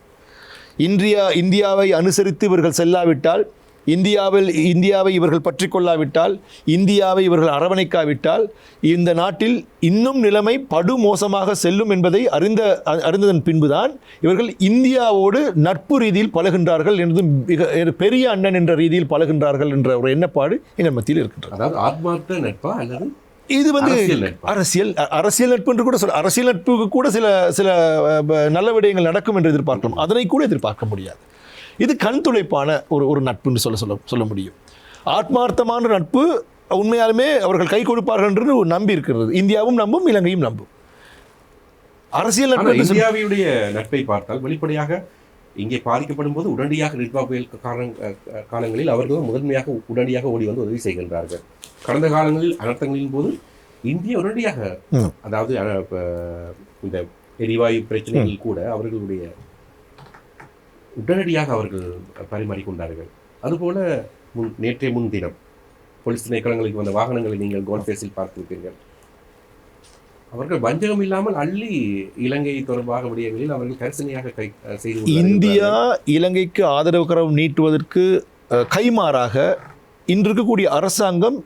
இந்தியாவை அனுசரித்து இவர்கள் செல்லாவிட்டால், இந்தியாவை இவர்கள் பற்றி கொள்ளாவிட்டால், இந்தியாவை இவர்கள் அரவணைக்காவிட்டால் இந்த நாட்டில் இன்னும் நிலைமை படுமோசமாக செல்லும் என்பதை அறிந்ததன் பின்புதான் இவர்கள் இந்தியாவோடு நட்பு ரீதியில் பழகின்றார்கள் என்று பெரிய அண்ணன் என்ற ரீதியில் பழகின்றார்கள் என்ற ஒரு எண்ணப்பாடு எங்கள் மத்தியில் இருக்கின்றது. அதாவது ஆத்மார்த்த நட்பா அல்லது இது அரசியல் நட்பு என்று கூட அரசியல் நட்புக்கு கூட சில நல்ல விடயங்கள் நடக்கும் என்று எதிர்பார்க்கணும், அதனை கூட எதிர்பார்க்க முடியாது. இது கண் துளைப்பான ஒரு நட்புன்னு சொல்ல முடியும். ஆத்மார்த்தமான நட்பு உண்மையாலுமே அவர்கள் கை கொடுப்பார்கள் என்று நம்பி இருக்கிறது. இந்தியாவும் நம்பும், இலங்கையும் நம்பும். அரசியல் நட்பு இந்தியாவுடைய நட்பை பார்த்தால் வெளிப்படையாக இங்கே பாதிக்கப்படும் போது உடனடியாக நிர்வா புயல் காலங்களில் அவர்கள் முதன்மையாக உடனடியாக ஓடி வந்து உதவி செய்கின்றார்கள். கடந்த காலங்களில் அனர்த்தங்களின் போது இந்தியா உடனடியாக, அதாவது இந்த எரிவாயு பிரச்சனைகளில் கூட அவர்களுடைய உடனடியாக அவர்கள் பரிமாறிக்கொண்டார்கள். அதுபோல நேற்றைய முன்தினம் போலீஸ் திணைக்களங்களுக்கு வந்த வாகனங்களை நீங்கள் கோல்ஃபேஸில் பார்த்திருப்பீர்கள். அவர்கள் வஞ்சகம் இல்லாமல் அள்ளி இலங்கை தொடர்பாக விடயங்களில் அவர்கள் கரிசனையாக செய்து இந்தியா இலங்கைக்கு ஆதரவு கரம் நீட்டுவதற்கு கைமாறாக இன்று இருக்கக்கூடிய அரசாங்கம்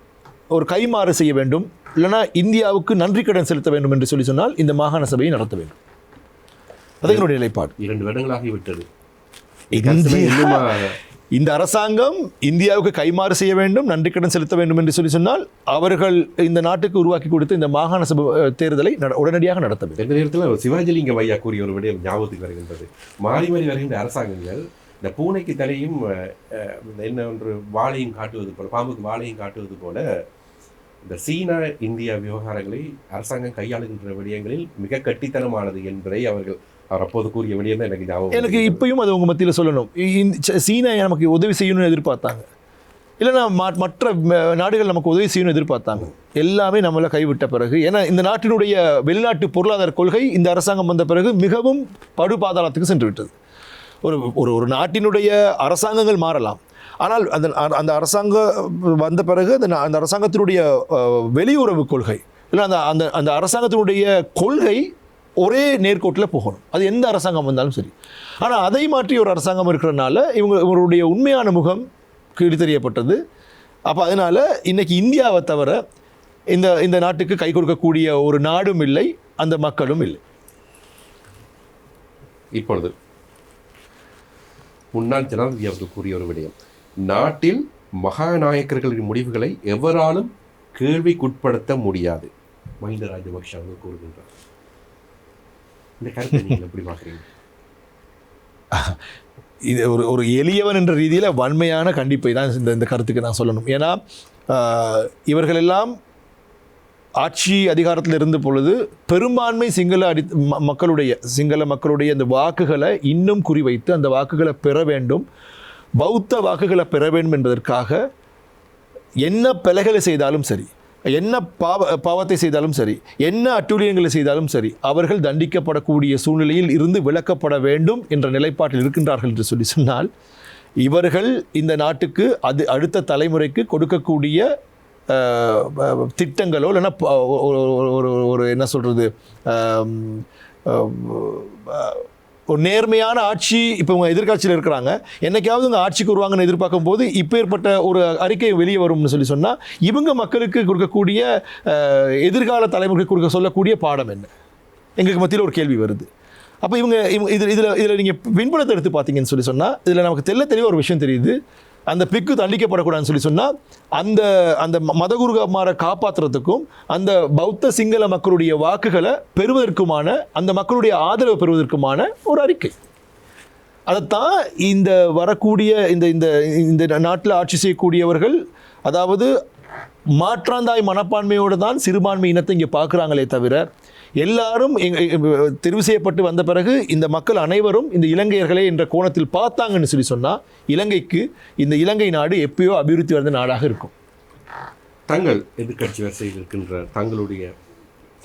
ஒரு கைமாறு செய்ய வேண்டும், இல்லைனா இந்தியாவுக்கு நன்றி கடன் செலுத்த வேண்டும் என்று சொன்னால் இந்த மாகாண சபையை நடத்த வேண்டும். அது என்னுடைய நிலைப்பாடு. 2 வருடங்களாகிவிட்டது. இந்த அரசாங்கம் இந்தியாவுக்கு கைமாறு செய்ய வேண்டும், நன்றி கடன் செலுத்த வேண்டும் என்று சொன்னால் அவர்கள் இந்த நாட்டுக்கு உருவாக்கி கொடுத்து இந்த மாகாண சபை தேர்தலை உடனடியாக நடத்த வேண்டும். இந்த நேரத்தில் சிவாஜிலிங்கம் ஐயா கூறிய ஒரு விடயம் ஞாபகத்துக்கு வருகின்றது. மாறி மாறி வருகின்ற அரசாங்கங்கள் இந்த பூனைக்கு தலையும் என்ன ஒன்று வாழையும் காட்டுவது போல, பாம்புக்கு வாழையும் காட்டுவது போல இந்த சீனா இந்தியா விவகாரங்களை அரசாங்கம் கையாளுகின்ற விடயங்களில் மிக கட்டித்தனமானது என்பதை அவர் அப்போது கூறிய விடயம் தான் எனக்கு ஞாபகம். எனக்கு இப்பயும் அது உங்கள் மத்தியில் சொல்லணும். சீனா நமக்கு உதவி செய்யணும்னு எதிர்பார்த்தாங்க, இல்லைன்னா மற்ற நாடுகள் நமக்கு உதவி செய்யணும்னு எதிர்பார்த்தாங்க. எல்லாமே நம்மளை கைவிட்ட பிறகு, ஏன்னா இந்த நாட்டினுடைய வெளிநாட்டு பொருளாதார கொள்கை இந்த அரசாங்கம் வந்த பிறகு மிகவும் படுபாதாளத்துக்கு சென்று விட்டது. ஒரு நாட்டினுடைய அரசாங்கங்கள் மாறலாம், ஆனால் அந்த அரசாங்கம் வந்த பிறகு அந்த அரசாங்கத்தினுடைய வெளியுறவு கொள்கை இல்லை அந்த அரசாங்கத்தினுடைய கொள்கை ஒரே நேர்கோட்டில் போகணும். அது எந்த அரசாங்கம் வந்தாலும் சரி. ஆனால் அதை மாற்றி ஒரு அரசாங்கம் இருக்கிறனால இவங்களுடைய உண்மையான முகம் கிழித்தெறியப்பட்டது. அப்போ அதனால் இன்றைக்கி இந்தியாவை தவிர இந்த நாட்டுக்கு கை கொடுக்கக்கூடிய ஒரு நாடும் இல்லை, அந்த மக்களும் இல்லை. இப்பொழுது முன்னாள் ஜனாதிபதி அவர்கள் கூறிய ஒரு விடயம், நாட்டில் மகாநாயக்கர்களின் முடிவுகளை எவராலும் கேள்விக்குட்படுத்த முடியாது. மஹிந்த ராஜபக்ஷ அவர்கள் கூறுகின்றார். இந்த கருத்தை நீங்கள் எப்படி பார்க்குறீங்க? இது ஒரு எளியவன் என்ற ரீதியில் வன்மையான கண்டிப்பை தான் இந்த கருத்துக்கு நான் சொல்லணும். ஏன்னா இவர்களெல்லாம் ஆட்சி அதிகாரத்தில் இருந்த பொழுது பெரும்பான்மை சிங்கள மக்களுடைய அந்த வாக்குகளை இன்னும் குறிவைத்து அந்த வாக்குகளை பெற வேண்டும், பௌத்த வாக்குகளை பெற வேண்டும் என்பதற்காக என்ன பிழைகளை செய்தாலும் சரி, என்ன பாவத்தை செய்தாலும் சரி, என்ன அட்டூழியங்களை செய்தாலும் சரி, அவர்கள் தண்டிக்கப்படக்கூடிய சூழ்நிலையில் இருந்து விலக்கப்பட வேண்டும் என்ற நிலைப்பாட்டில் இருக்கின்றார்கள் என்று சொன்னால், இவர்கள் இந்த நாட்டுக்கு அடுத்த தலைமுறைக்கு கொடுக்கக்கூடிய திட்டங்களோ இல்லைன்னா ஒரு என்ன சொல்கிறது ஒரு நேர்மையான ஆட்சி இப்போ இவங்க எதிர்காட்சியில் இருக்கிறாங்க, என்னைக்காவது இவங்க ஆட்சிக்கு வருவாங்கன்னு எதிர்பார்க்கும் போது இப்போ ஏற்பட்ட ஒரு அறிக்கை வெளியே வரும்னு சொன்னால் இவங்க மக்களுக்கு கொடுக்கக்கூடிய எதிர்கால தலைமுறைக்கு கொடுக்க சொல்லக்கூடிய பாடம் என்ன, எங்களுக்கு மத்தியில் ஒரு கேள்வி வருது. அப்போ இவங்க இதில் நீங்கள் பின்புலத்தை எடுத்து பார்த்தீங்கன்னு சொன்னால் இதில் நமக்கு தெளிவாக ஒரு விஷயம் தெரியுது. அந்த பிக்கு தண்டிக்கப்படக்கூடாதுன்னு சொன்னால் அந்த மதகுருமாரை காப்பாற்றுறதுக்கும் அந்த பௌத்த சிங்கள மக்களுடைய வாக்குகளை பெறுவதற்குமான, அந்த மக்களுடைய ஆதரவை பெறுவதற்குமான ஒரு அறிக்கை. அதைத்தான் இந்த வரக்கூடிய இந்த நாட்டில் ஆட்சி செய்யக்கூடியவர்கள், அதாவது மாற்றாந்தாய் மனப்பான்மையோடு தான் சிறுபான்மை இனத்தை இங்கே பார்க்குறாங்களே தவிர, எல்லாரும் தெரிவு செய்யப்பட்டு வந்த பிறகு இந்த மக்கள் அனைவரும் இந்த இலங்கையர்களே என்ற கோணத்தில் பார்த்தாங்கன்னு சொன்னால் இலங்கைக்கு, இந்த இலங்கை நாடு எப்பயோ அபிவிருத்தி வந்த நாடாக இருக்கும். தங்கள் எதிர்கட்சி வரிசையில் இருக்கின்ற தங்களுடைய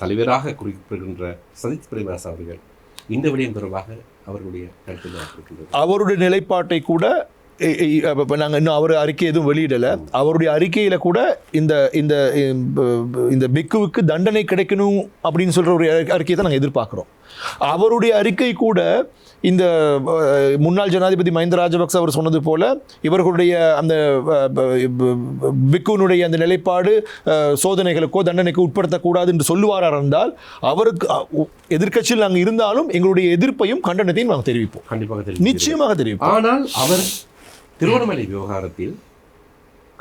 தலைவராக குறிப்பிடுகின்ற சஜித் பிரேமதாச அவர்கள் இந்த விடயம் தொடர்பாக அவர்களுடைய கருத்து, அவருடைய நிலைப்பாட்டை கூட நாங்கள் இன்னும் அவர் அறிக்கை எதுவும் வெளியிடலை. அவருடைய அறிக்கையில் கூட இந்த பிக்குவுக்கு தண்டனை கிடைக்கணும் அப்படின்னு சொல்கிற ஒரு அறிக்கையை தான் நாங்கள் எதிர்பார்க்குறோம். அவருடைய அறிக்கை கூட இந்த முன்னாள் ஜனாதிபதி மஹிந்த ராஜபக்ச அவர் சொன்னது போல இவர்களுடைய அந்த பிக்குனுடைய அந்த நிலைப்பாடு சோதனைகளுக்கோ தண்டனைக்கோ உட்படுத்தக்கூடாது என்று சொல்லுவாராக இருந்தால் அவருக்கு எதிர்க்கட்சியில் நாங்கள் இருந்தாலும் எங்களுடைய எதிர்ப்பையும் கண்டனத்தையும் நாங்கள் தெரிவிப்போம். கண்டிப்பாக நிச்சயமாக தெரிவிப்போம். ஆனால் அவர் திருவண்ணாமலை விவகாரத்தில்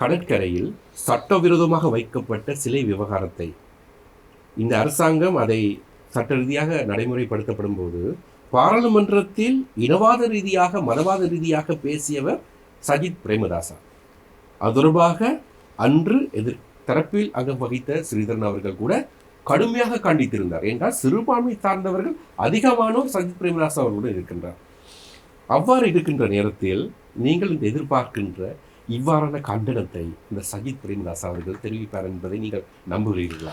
கடற்கரையில் சட்டவிரோதமாக வைக்கப்பட்ட சிலை விவகாரத்தை இந்த அரசாங்கம் அதை சட்ட ரீதியாக நடைமுறைப்படுத்தப்படும் போது பாராளுமன்றத்தில் இனவாத ரீதியாக மதவாத ரீதியாக பேசியவர் சஜித் பிரேமதாசா. அது தொடர்பாக அன்று எதிர் தரப்பில் அங்கம் வகித்த ஸ்ரீதரன் அவர்கள் கூட கடுமையாக கண்டித்திருந்தார். என்றால் சிறுபான்மை சார்ந்தவர்கள் அதிகமானோர் சஜித் பிரேமதாசா அவர்களுடன் இருக்கின்றார். அவ்வாறு இருக்கின்ற நேரத்தில் நீங்கள் இந்த எதிர்பார்க்கின்ற இவ்வாறான கண்டனத்தை இந்த சஜித் பிரேமதாசா அவர்கள் தெரிவிப்பார் என்பதை நீங்கள் நம்புகிறீர்களா?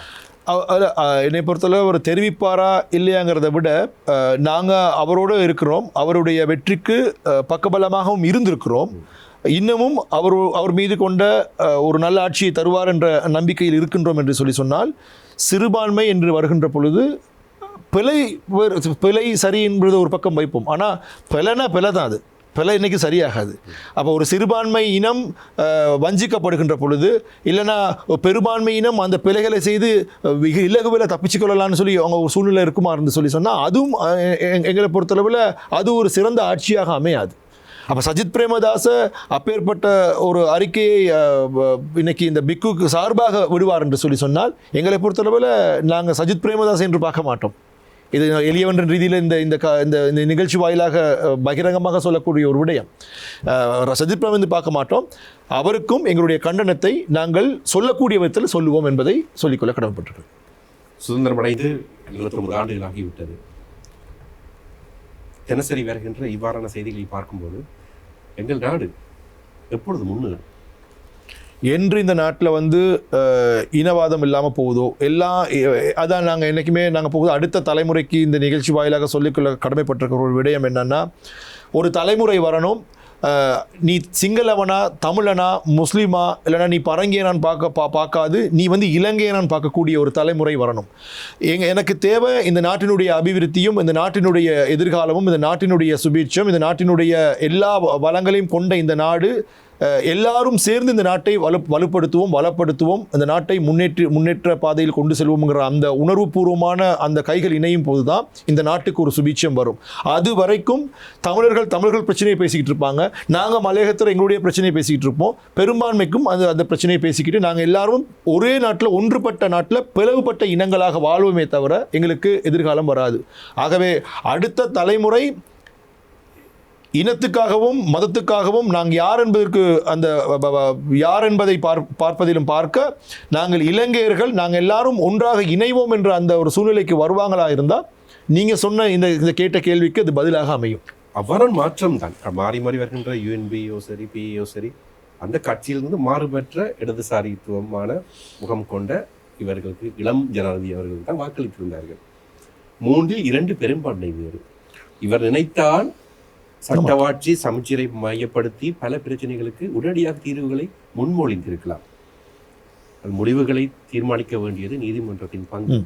என்னை பொறுத்தளவு அவர் தெரிவிப்பாரா இல்லையாங்கிறத விட நாங்கள் அவரோடு இருக்கிறோம், அவருடைய வெற்றிக்கு பக்கபலமாகவும் இருந்திருக்கிறோம், இன்னமும் அவர் மீது கொண்ட ஒரு நல்ல ஆட்சியை தருவார் என்ற நம்பிக்கையில் இருக்கின்றோம் என்று சொன்னால், சிறுபான்மை என்று வருகின்ற பொழுது பிழை சரி என்பது ஒரு பக்கம் வைப்போம். ஆனால் பிழை தான், அது பிழை இன்னைக்கு சரியாகாது. அப்போ ஒரு சிறுபான்மை இனம் வஞ்சிக்கப்படுகின்ற பொழுது, இல்லைன்னா பெரும்பான்மை இனம் அந்த பிழைகளை செய்து இலகுவில் தப்பிச்சுக்கொள்ளலான்னு சொல்லி அவங்க ஒரு சூழ்நிலை இருக்குமா இருந்து சொன்னால் அதுவும் எங்களை பொறுத்தளவில் அது ஒரு சிறந்த ஆட்சியாக அமையாது. அப்போ சஜித் பிரேமதாச அப்பேற்பட்ட ஒரு அறிக்கையை இன்னைக்கு இந்த பிக்குக்கு சார்பாக விடுவார் என்று சொன்னால் எங்களை பொறுத்தளவில் நாங்கள் சஜித் பிரேமதாஸ் என்று பார்க்க மாட்டோம். இது எளியவன்ற ரீதியில் இந்த நிகழ்ச்சி வாயிலாக பகிரங்கமாக சொல்லக்கூடிய ஒரு விடயம். சஜித் பிரேமதாஸ் பார்க்க மாட்டோம். அவருக்கும் எங்களுடைய கண்டனத்தை நாங்கள் சொல்லக்கூடிய விதத்தில் சொல்லுவோம் என்பதை சொல்லிக்கொள்ள கடமைப்பட்டிருக்கிறோம். சுதந்திரம் அடைந்து 29 ஆண்டுகள் ஆகிவிட்டது. தினசரி வருகின்ற இவ்வாறான செய்திகளை பார்க்கும்போது எங்கள் நாடு எப்பொழுது முன்னேறும் என்று இந்த நாட்டில் இனவாதம் இல்லாமல் போகுதோ எல்லாம் அதான் நாங்கள் என்றைக்குமே நாங்கள் போகுது அடுத்த தலைமுறைக்கு இந்த நிகழ்ச்சி வாயிலாக சொல்லிக்கொள்ள கடமைப்பட்டிருக்கிற ஒரு விடயம் என்னென்னா, ஒரு தலைமுறை வரணும், நீ சிங்களவனா தமிழனா முஸ்லீமா இல்லைனா நீ பரங்கியனான்னு பார்க்காது, நீ இலங்கையனான்னு பார்க்கக்கூடிய ஒரு தலைமுறை வரணும். எனக்கு தேவை இந்த நாட்டினுடைய அபிவிருத்தியும் இந்த நாட்டினுடைய எதிர்காலமும் இந்த நாட்டினுடைய சுபீட்சம் இந்த நாட்டினுடைய எல்லா வளங்களையும் கொண்ட இந்த நாடு எல்லாரும் சேர்ந்து இந்த நாட்டை வளப்படுத்துவோம், இந்த நாட்டை முன்னேற்ற பாதையில் கொண்டு செல்வோம்ங்கிற அந்த உணர்வுபூர்வமான அந்த கைகள் இணையும் போது தான் இந்த நாட்டுக்கு ஒரு சுபீட்சம் வரும். அது வரைக்கும் தமிழர்கள் பிரச்சனையை பேசிக்கிட்டு இருப்பாங்க, நாங்கள் மலையகத்தில் எங்களுடைய பிரச்சனையை பேசிக்கிட்டு இருப்போம், பெரும்பான்மைக்கும் அந்த பிரச்சனையை பேசிக்கிட்டு நாங்கள் எல்லாரும் ஒரே நாட்டில் ஒன்றுபட்ட நாட்டில் பிளவுபட்ட இனங்களாக வாழ்வோமே தவிர எங்களுக்கு எதிர்காலம் வராது. ஆகவே அடுத்த தலைமுறை இனத்துக்காகவும் மதத்துக்காகவும் நாங்கள் யார் என்பதற்கு அந்த யார் என்பதை பார்ப்பதிலும் பார்க்க நாங்கள் இலங்கையர்கள் நாங்கள் எல்லாரும் ஒன்றாக இணைவோம் என்ற அந்த ஒரு சூழ்நிலைக்கு வருவாங்களா இருந்தால் நீங்கள் சொன்ன இந்த கேட்ட கேள்விக்கு அது பதிலாக அமையும். அவ்வாறு மாற்றம் தான் மாறி மாறி வருகின்ற யூஎன்பியோ சரி பிஏயோ சரி அந்த கட்சியிலிருந்து மாறுபற்ற இடதுசாரித்துவமான முகம் கொண்ட இவர்களுக்கு இளம் ஜனாதிபதி அவர்கள் தான் வாக்களித்திருந்தார்கள். 3 பெரும்பான்மை வேறு. இவர் நினைத்தால் சட்டவாட்சி சமச்சீரை மையப்படுத்தி பல பிரச்சனைகளுக்கு உடனடியாக தீர்வுகளை முன்மொழிந்திருக்கலாம். முடிவுகளை தீர்மானிக்க வேண்டியது நீதிமன்றத்தின் பங்கு.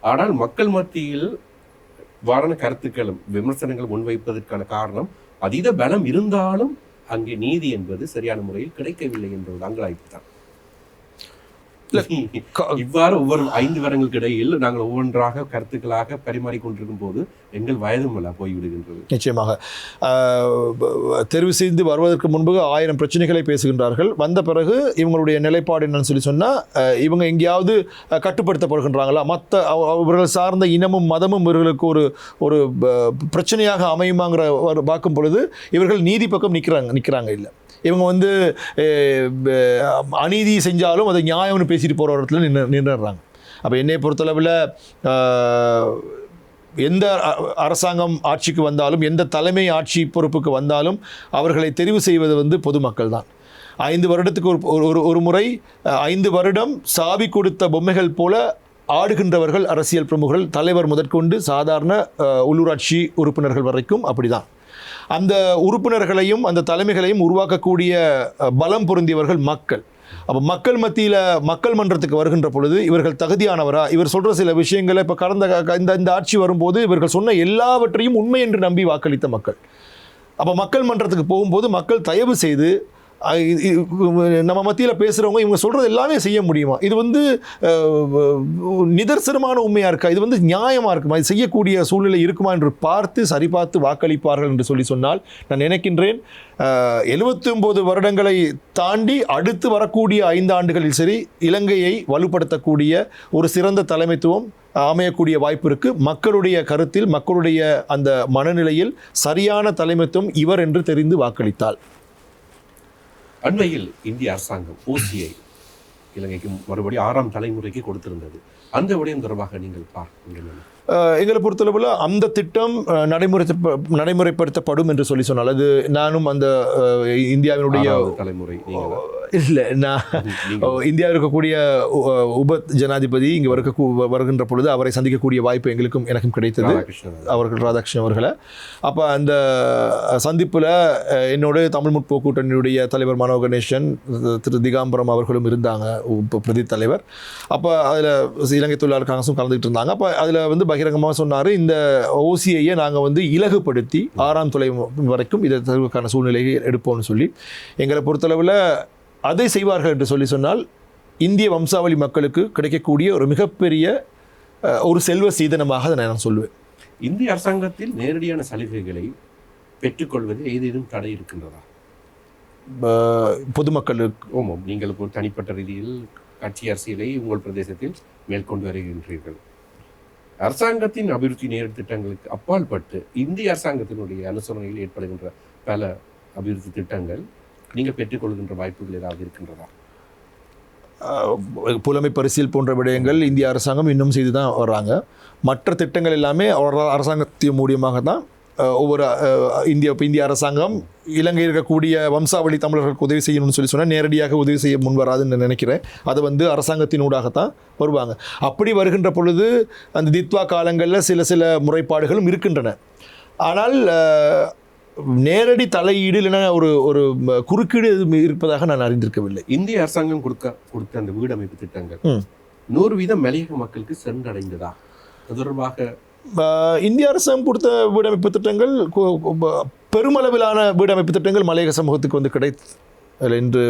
ஆனால் மக்கள் மத்தியில் இவ்வாறான கருத்துக்களும் விமர்சனங்கள் முன்வைப்பதற்கான காரணம் அதீத பலம் இருந்தாலும் அங்கே நீதி என்பது சரியான முறையில் கிடைக்கவில்லை என்பது அங்கலாய்ப்பு தான். இவ்வாறு ஒவ்வொரு 5 வருடங்களுக்கு இடையில் நாங்கள் ஒவ்வொன்றாக கருத்துக்களாக பரிமாறிக்கொண்டிருக்கும் போது எங்கள் வயதும் போய்விடுகின்றது. நிச்சயமாக தெரிவு செய்து வருவதற்கு முன்பு 1000 பிரச்சனைகளை பேசுகின்றார்கள். வந்த பிறகு இவங்களுடைய நிலைப்பாடு என்னன்னு சொன்னால் இவங்க எங்கேயாவது கட்டுப்படுத்தப்படுகின்றாங்களா, மற்ற இவர்கள் சார்ந்த இனமும் மதமும் இவர்களுக்கு ஒரு பிரச்சனையாக அமையுமாங்கிற பார்க்கும் பொழுது இவர்கள் நீதி பக்கம் நிற்கிறாங்க இல்லை. இவங்க அநீதி செஞ்சாலும் அதை நியாயம்னு பேசிட்டு போகிற இடத்துல நின்றுடுறாங்க. அப்போ என்னை பொறுத்தளவில் எந்த அரசாங்கம் ஆட்சிக்கு வந்தாலும், எந்த தலைமை ஆட்சி பொறுப்புக்கு வந்தாலும் அவர்களை தெரிவு செய்வது பொதுமக்கள் தான். 5 வருடத்துக்கு ஒரு முறை 5 வருடம் சாவி கொடுத்த பொம்மைகள் போல ஆடுகின்றவர்கள் அரசியல் பிரமுகர்கள், தலைவர் முதற்கொண்டு சாதாரண உள்ளூராட்சி உறுப்பினர்கள் வரைக்கும் அப்படிதான். அந்த உறுப்பினர்களையும் அந்த தலைமைகளையும் உருவாக்கக்கூடிய பலம் பொருந்தியவர்கள் மக்கள். அப்போ மக்கள் மத்தியில் மக்கள் மன்றத்துக்கு வருகின்ற பொழுது இவர்கள் தகுதியானவரா, இவர் சொல்கிற சில விஷயங்களை இப்போ இந்த ஆட்சி வரும்போது இவர்கள் சொன்ன எல்லாவற்றையும் உண்மை என்று நம்பி வாக்களித்த மக்கள். அப்போ மக்கள் மன்றத்துக்கு போகும்போது மக்கள் தயவு செய்து நம்ம மத்தியில் பேசுகிறவங்க இவங்க சொல்கிறது எல்லாமே செய்ய முடியுமா, இது நிதர்சனமான உண்மையாக இருக்கா, இது நியாயமாக இருக்குமா, இது செய்யக்கூடிய சூழ்நிலை இருக்குமா என்று சரிபார்த்து வாக்களிப்பார்கள் என்று சொன்னால் நான் நினைக்கின்றேன் 79 வருடங்களை தாண்டி அடுத்து வரக்கூடிய 5 ஆண்டுகளில் சரி இலங்கையை வலுப்படுத்தக்கூடிய ஒரு சிறந்த தலைமைத்துவம் அமையக்கூடிய வாய்ப்பு இருக்கு. மக்களுடைய கருத்தில், மக்களுடைய அந்த மனநிலையில் சரியான தலைமைத்துவம் இவர் என்று தெரிந்து வாக்களித்தால். அண்மையில் இந்திய அரசாங்கம் OCI இலங்கைக்கு மறுபடியும் 6ஆம் தலைமுறைக்கு கொடுத்திருந்தது. அந்த விடயம் தொடர்பாக நீங்கள் பார்க்கிறீர்கள்? எங்களை பொறுத்தளவில் அந்த திட்டம் நடைமுறைப்படுத்தப்படும் என்று சொன்னால், அது நானும் அந்த இந்தியாவினுடைய தலைமுறை இல்லை, நான் இந்தியாவில் இருக்கக்கூடிய ஜனாதிபதி இங்கே வருகின்ற பொழுது அவரை சந்திக்கக்கூடிய வாய்ப்பு எனக்கும் கிடைத்தது, ராதாகிருஷ்ணன் அவர்களை. அப்போ அந்த சந்திப்பில் என்னோட தமிழ் முற்போக்கு கூட்டணியுடைய தலைவர் மனோ கணேசன், திரு திகாம்பரம் அவர்களும் இருந்தாங்க, பிரதி தலைவர். அப்போ அதில் இலங்கை தொழிலாளர் காங்கிரஸும் கலந்துக்கிட்டு இருந்தாங்க. அப்போ அதில் பகிரங்கமாக சொன்னார், இந்த OCIயை நாங்கள் இலகுப்படுத்தி 6ஆம் தலைமுறை வரைக்கும் இதை தருவதற்கான சூழ்நிலையை எடுப்போம்னு சொல்லி. எங்களை பொறுத்தளவில் அதை செய்வார்கள் என்று சொன்னால் இந்திய வம்சாவளி மக்களுக்கு கிடைக்கக்கூடிய ஒரு மிகப்பெரிய ஒரு செல்வ சீதனமாக அதை நான் சொல்லுவேன். இந்திய அரசாங்கத்தில் நேரடியான சலுகைகளை பெற்றுக்கொள்வதில் ஏதேனும் தடை இருக்கின்றதா பொதுமக்களுக்கு? ஆமாம், நீங்கள் ஒரு தனிப்பட்ட ரீதியில் கட்சி அரசியலை உங்கள் பிரதேசத்தில் மேற்கொண்டு வருகின்றீர்கள். அரசாங்கத்தின் அபிவிருத்தி நேர திட்டங்களுக்கு அப்பால் பட்டு இந்திய அரசாங்கத்தினுடைய அனுசரணையில் ஏற்படுகின்ற பல அபிவிருத்தி திட்டங்கள் நீங்கள் பெற்றுக்கொள்கின்ற வாய்ப்புகள் ஏதாவது இருக்கின்றதா? புலமை பரிசில் போன்ற விடயங்கள் இந்திய அரசாங்கம் இன்னும் செய்து தான் வர்றாங்க. மற்ற திட்டங்கள் எல்லாமே அரசாங்கத்தின் மூலியமாக தான் ஒவ்வொரு இந்திய அரசாங்கம் இலங்கையில் இருக்கக்கூடிய வம்சாவளி தமிழர்களுக்கு உதவி செய்யணும்னு சொன்னால் நேரடியாக உதவி செய்ய முன்வராதுன்னு நினைக்கிறேன். அது அரசாங்கத்தினூடாகத்தான் வருவாங்க. அப்படி வருகின்ற பொழுது அந்த தித்வா காலங்களில் சில முறைப்பாடுகளும் இருக்கின்றன. ஆனால் நேரடி தலையீடு இல்லைன்னா ஒரு குறுக்கீடு இருப்பதாக நான் அறிந்திருக்கவில்லை. இந்திய அரசாங்கம் கொடுத்த அந்த வீடமைப்பு திட்டங்கள் 100% மலையக மக்களுக்கு சென்றடைந்ததா? தொடர்பாக இந்திய அரசாங்கம் கொடுத்த வீடமைப்பு திட்டங்கள், பெருமளவிலான வீடமைப்பு திட்டங்கள் மலையக சமூகத்துக்கு கிடைத்தது என்று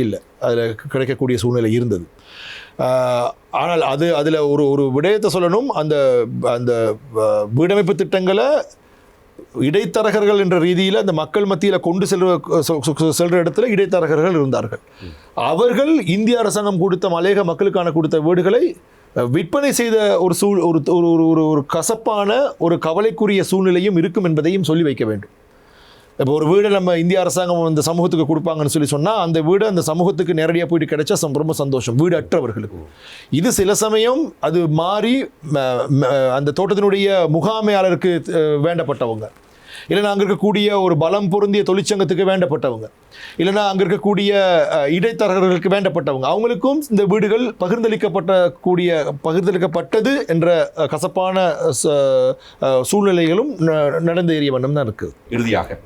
இல்லை. அதில் கிடைக்கக்கூடிய சூழ்நிலை இருந்தது. ஆனால் அதில் ஒரு விடயத்தை சொல்லணும், அந்த வீடமைப்பு திட்டங்களை இடைத்தரகர்கள் என்ற ரீதியில் அந்த மக்கள் மத்தியில் கொண்டு செல்ற இடத்துல இடைத்தரகர்கள் இருந்தார்கள். அவர்கள் இந்திய அரசாங்கம் கொடுத்த மலையக மக்களுக்கான கொடுத்த வீடுகளை விற்பனை செய்த ஒரு கசப்பான ஒரு கவலைக்குரிய சூழ்நிலையும் இருக்கும் என்பதையும் சொல்லி வைக்க வேண்டும். இப்போ ஒரு வீடை நம்ம இந்திய அரசாங்கம் அந்த சமூகத்துக்கு கொடுப்பாங்கன்னு சொன்னால் அந்த வீடு அந்த சமூகத்துக்கு நேரடியாக போயிட்டு கிடைச்சா ரொம்ப சந்தோஷம், வீடு அற்றவர்களுக்கு. இது சில சமயம் அது மாறி அந்த தோட்டத்தினுடைய முகாமையாளருக்கு வேண்டப்பட்டவங்க, இல்லைன்னா அங்கே இருக்கக்கூடிய ஒரு பலம் பொருந்திய தொழிற்சங்கத்துக்கு வேண்டப்பட்டவங்க, இல்லைன்னா அங்கே இருக்கக்கூடிய இடைத்தரகர்களுக்கு வேண்டப்பட்டவங்க, அவங்களுக்கும் இந்த வீடுகள் பகிர்ந்தளிக்கப்பட்டது என்ற கசப்பான சூழ்நிலைகளும் நடந்து ஏறிய வண்ணம் தான் இருக்குது. இறுதியாக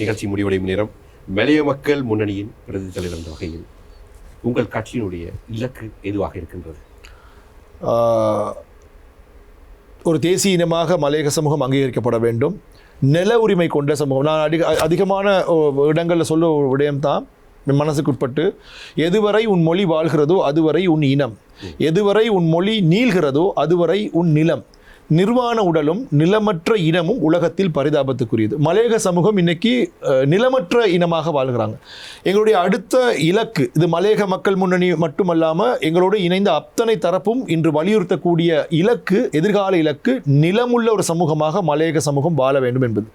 நிகழ்ச்சி முடிவடையும் நேரம். மலைய மக்கள் முன்னணியின் பிரதி தலைவர் என்ற வகையில் உங்கள் கட்சியினுடைய இலக்கு எதுவாக இருக்கின்றது? ஒரு தேசிய இனமாக மலையக சமூகம் அங்கீகரிக்கப்பட வேண்டும். நில உரிமை கொண்ட சமூகம். நான் அதிகமான இடங்களில் சொல்ல ஒரு விடயம்தான் மனசுக்குட்பட்டு, எதுவரை உன் மொழி வாழ்கிறதோ அதுவரை உன் இனம், எதுவரை உன் மொழி நீள்கிறதோ அதுவரை உன் நிலம், நிர்வாண உடலும் நிலமற்ற இனமும் உலகத்தில் பரிதாபத்துக்குரியது. மலையக சமூகம் இன்னைக்கு நிலமற்ற இனமாக வாழ்கிறாங்க. எங்களுடைய அடுத்த இலக்கு இது மலையக மக்கள் முன்னணி மட்டுமல்லாமல் எங்களோடு இணைந்த அத்தனை தரப்பும் இன்று வலியுறுத்தக்கூடிய இலக்கு, எதிர்கால இலக்கு, நிலமுள்ள ஒரு சமூகமாக மலையக சமூகம் வாழ வேண்டும் என்பது.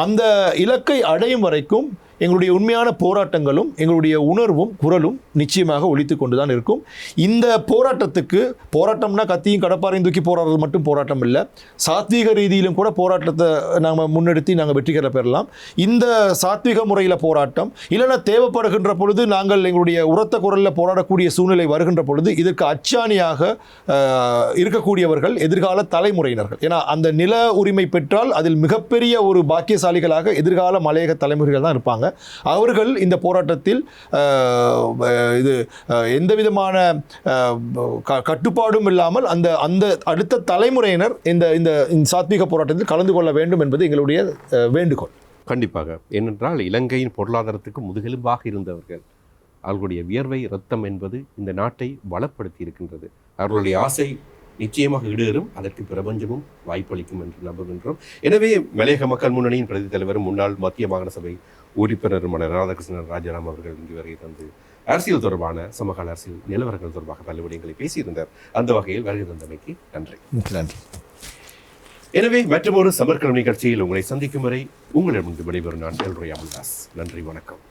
அந்த இலக்கை அடையும் வரைக்கும் எங்களுடைய உண்மையான போராட்டங்களும் எங்களுடைய உணர்வும் குரலும் நிச்சயமாக ஒலித்து கொண்டு தான் இருக்கும். இந்த போராட்டத்துக்கு, போராட்டம்னா கத்தியும் கடப்பாரையும் தூக்கி போராடுறது மட்டும் போராட்டம் இல்லை, சாத்வீக ரீதியிலும் கூட போராட்டத்தை நாங்கள் முன்னெடுத்து நாங்கள் வெற்றிகளை பெறலாம். இந்த சாத்வீக முறையில் போராட்டம் இல்லைன்னா தேவைப்படுகின்ற பொழுது நாங்கள் எங்களுடைய உரத்த குரலில் போராடக்கூடிய சூழ்நிலை வருகின்ற பொழுது இதற்கு அச்சாணியாக இருக்கக்கூடியவர்கள் எதிர்கால தலைமுறையினர்கள். ஏன்னா அந்த நில உரிமை பெற்றால் அதில் மிகப்பெரிய ஒரு பாக்கியசாலிகளாக எதிர்கால மலையக தலைமுறைகள் தான் இருப்பாங்க. அவர்கள் இந்த போராட்டத்தில் இது எந்த விதமான கட்டுப்பாடும் இல்லாமல் அந்த அடுத்த தலைமுறையினர் இந்த சாத்வீக போராட்டத்தில் கலந்து கொள்ள வேண்டும் என்பது எங்களுடைய வேண்டுகோள். கண்டிப்பாக. ஏனென்றால் இலங்கையின் பொருளாதாரத்துக்கு முதுகெலும்பாக இருந்தவர்கள், அவர்களுடைய வியர்வை இரத்தம் என்பது இந்த நாட்டை வளப்படுத்தி இருக்கின்றது. அவர்களுடைய ஆசை நிச்சயமாக ஈடேறும், அதற்கு பிரபஞ்சமும் வாய்ப்பளிக்கும் என்று நம்புகின்றோம். எனவே மலையக மக்கள் முன்னணியின் பிரதி தலைவரும் முன்னாள் மத்திய மாகாண சபை உறுப்பினருமான ராதாகிருஷ்ணன் ராஜாராம் அவர்கள் இங்கு வருகை தந்து அரசியல் தொடர்பான சமகால அரசியல் நிலவரங்கள் தொடர்பாக பல விடயங்களை பேசியிருந்தார். அந்த வகையில் வருகை தந்தமைக்கு நன்றி. நன்றி. எனவே மற்றொரு சமர்க்கணம் நிகழ்ச்சியில் உங்களை சந்திக்கும் வரை உங்களிடமிருந்து விடைபெறும் நான் எல்ரோய் அமல்தாஸ். நன்றி, வணக்கம்.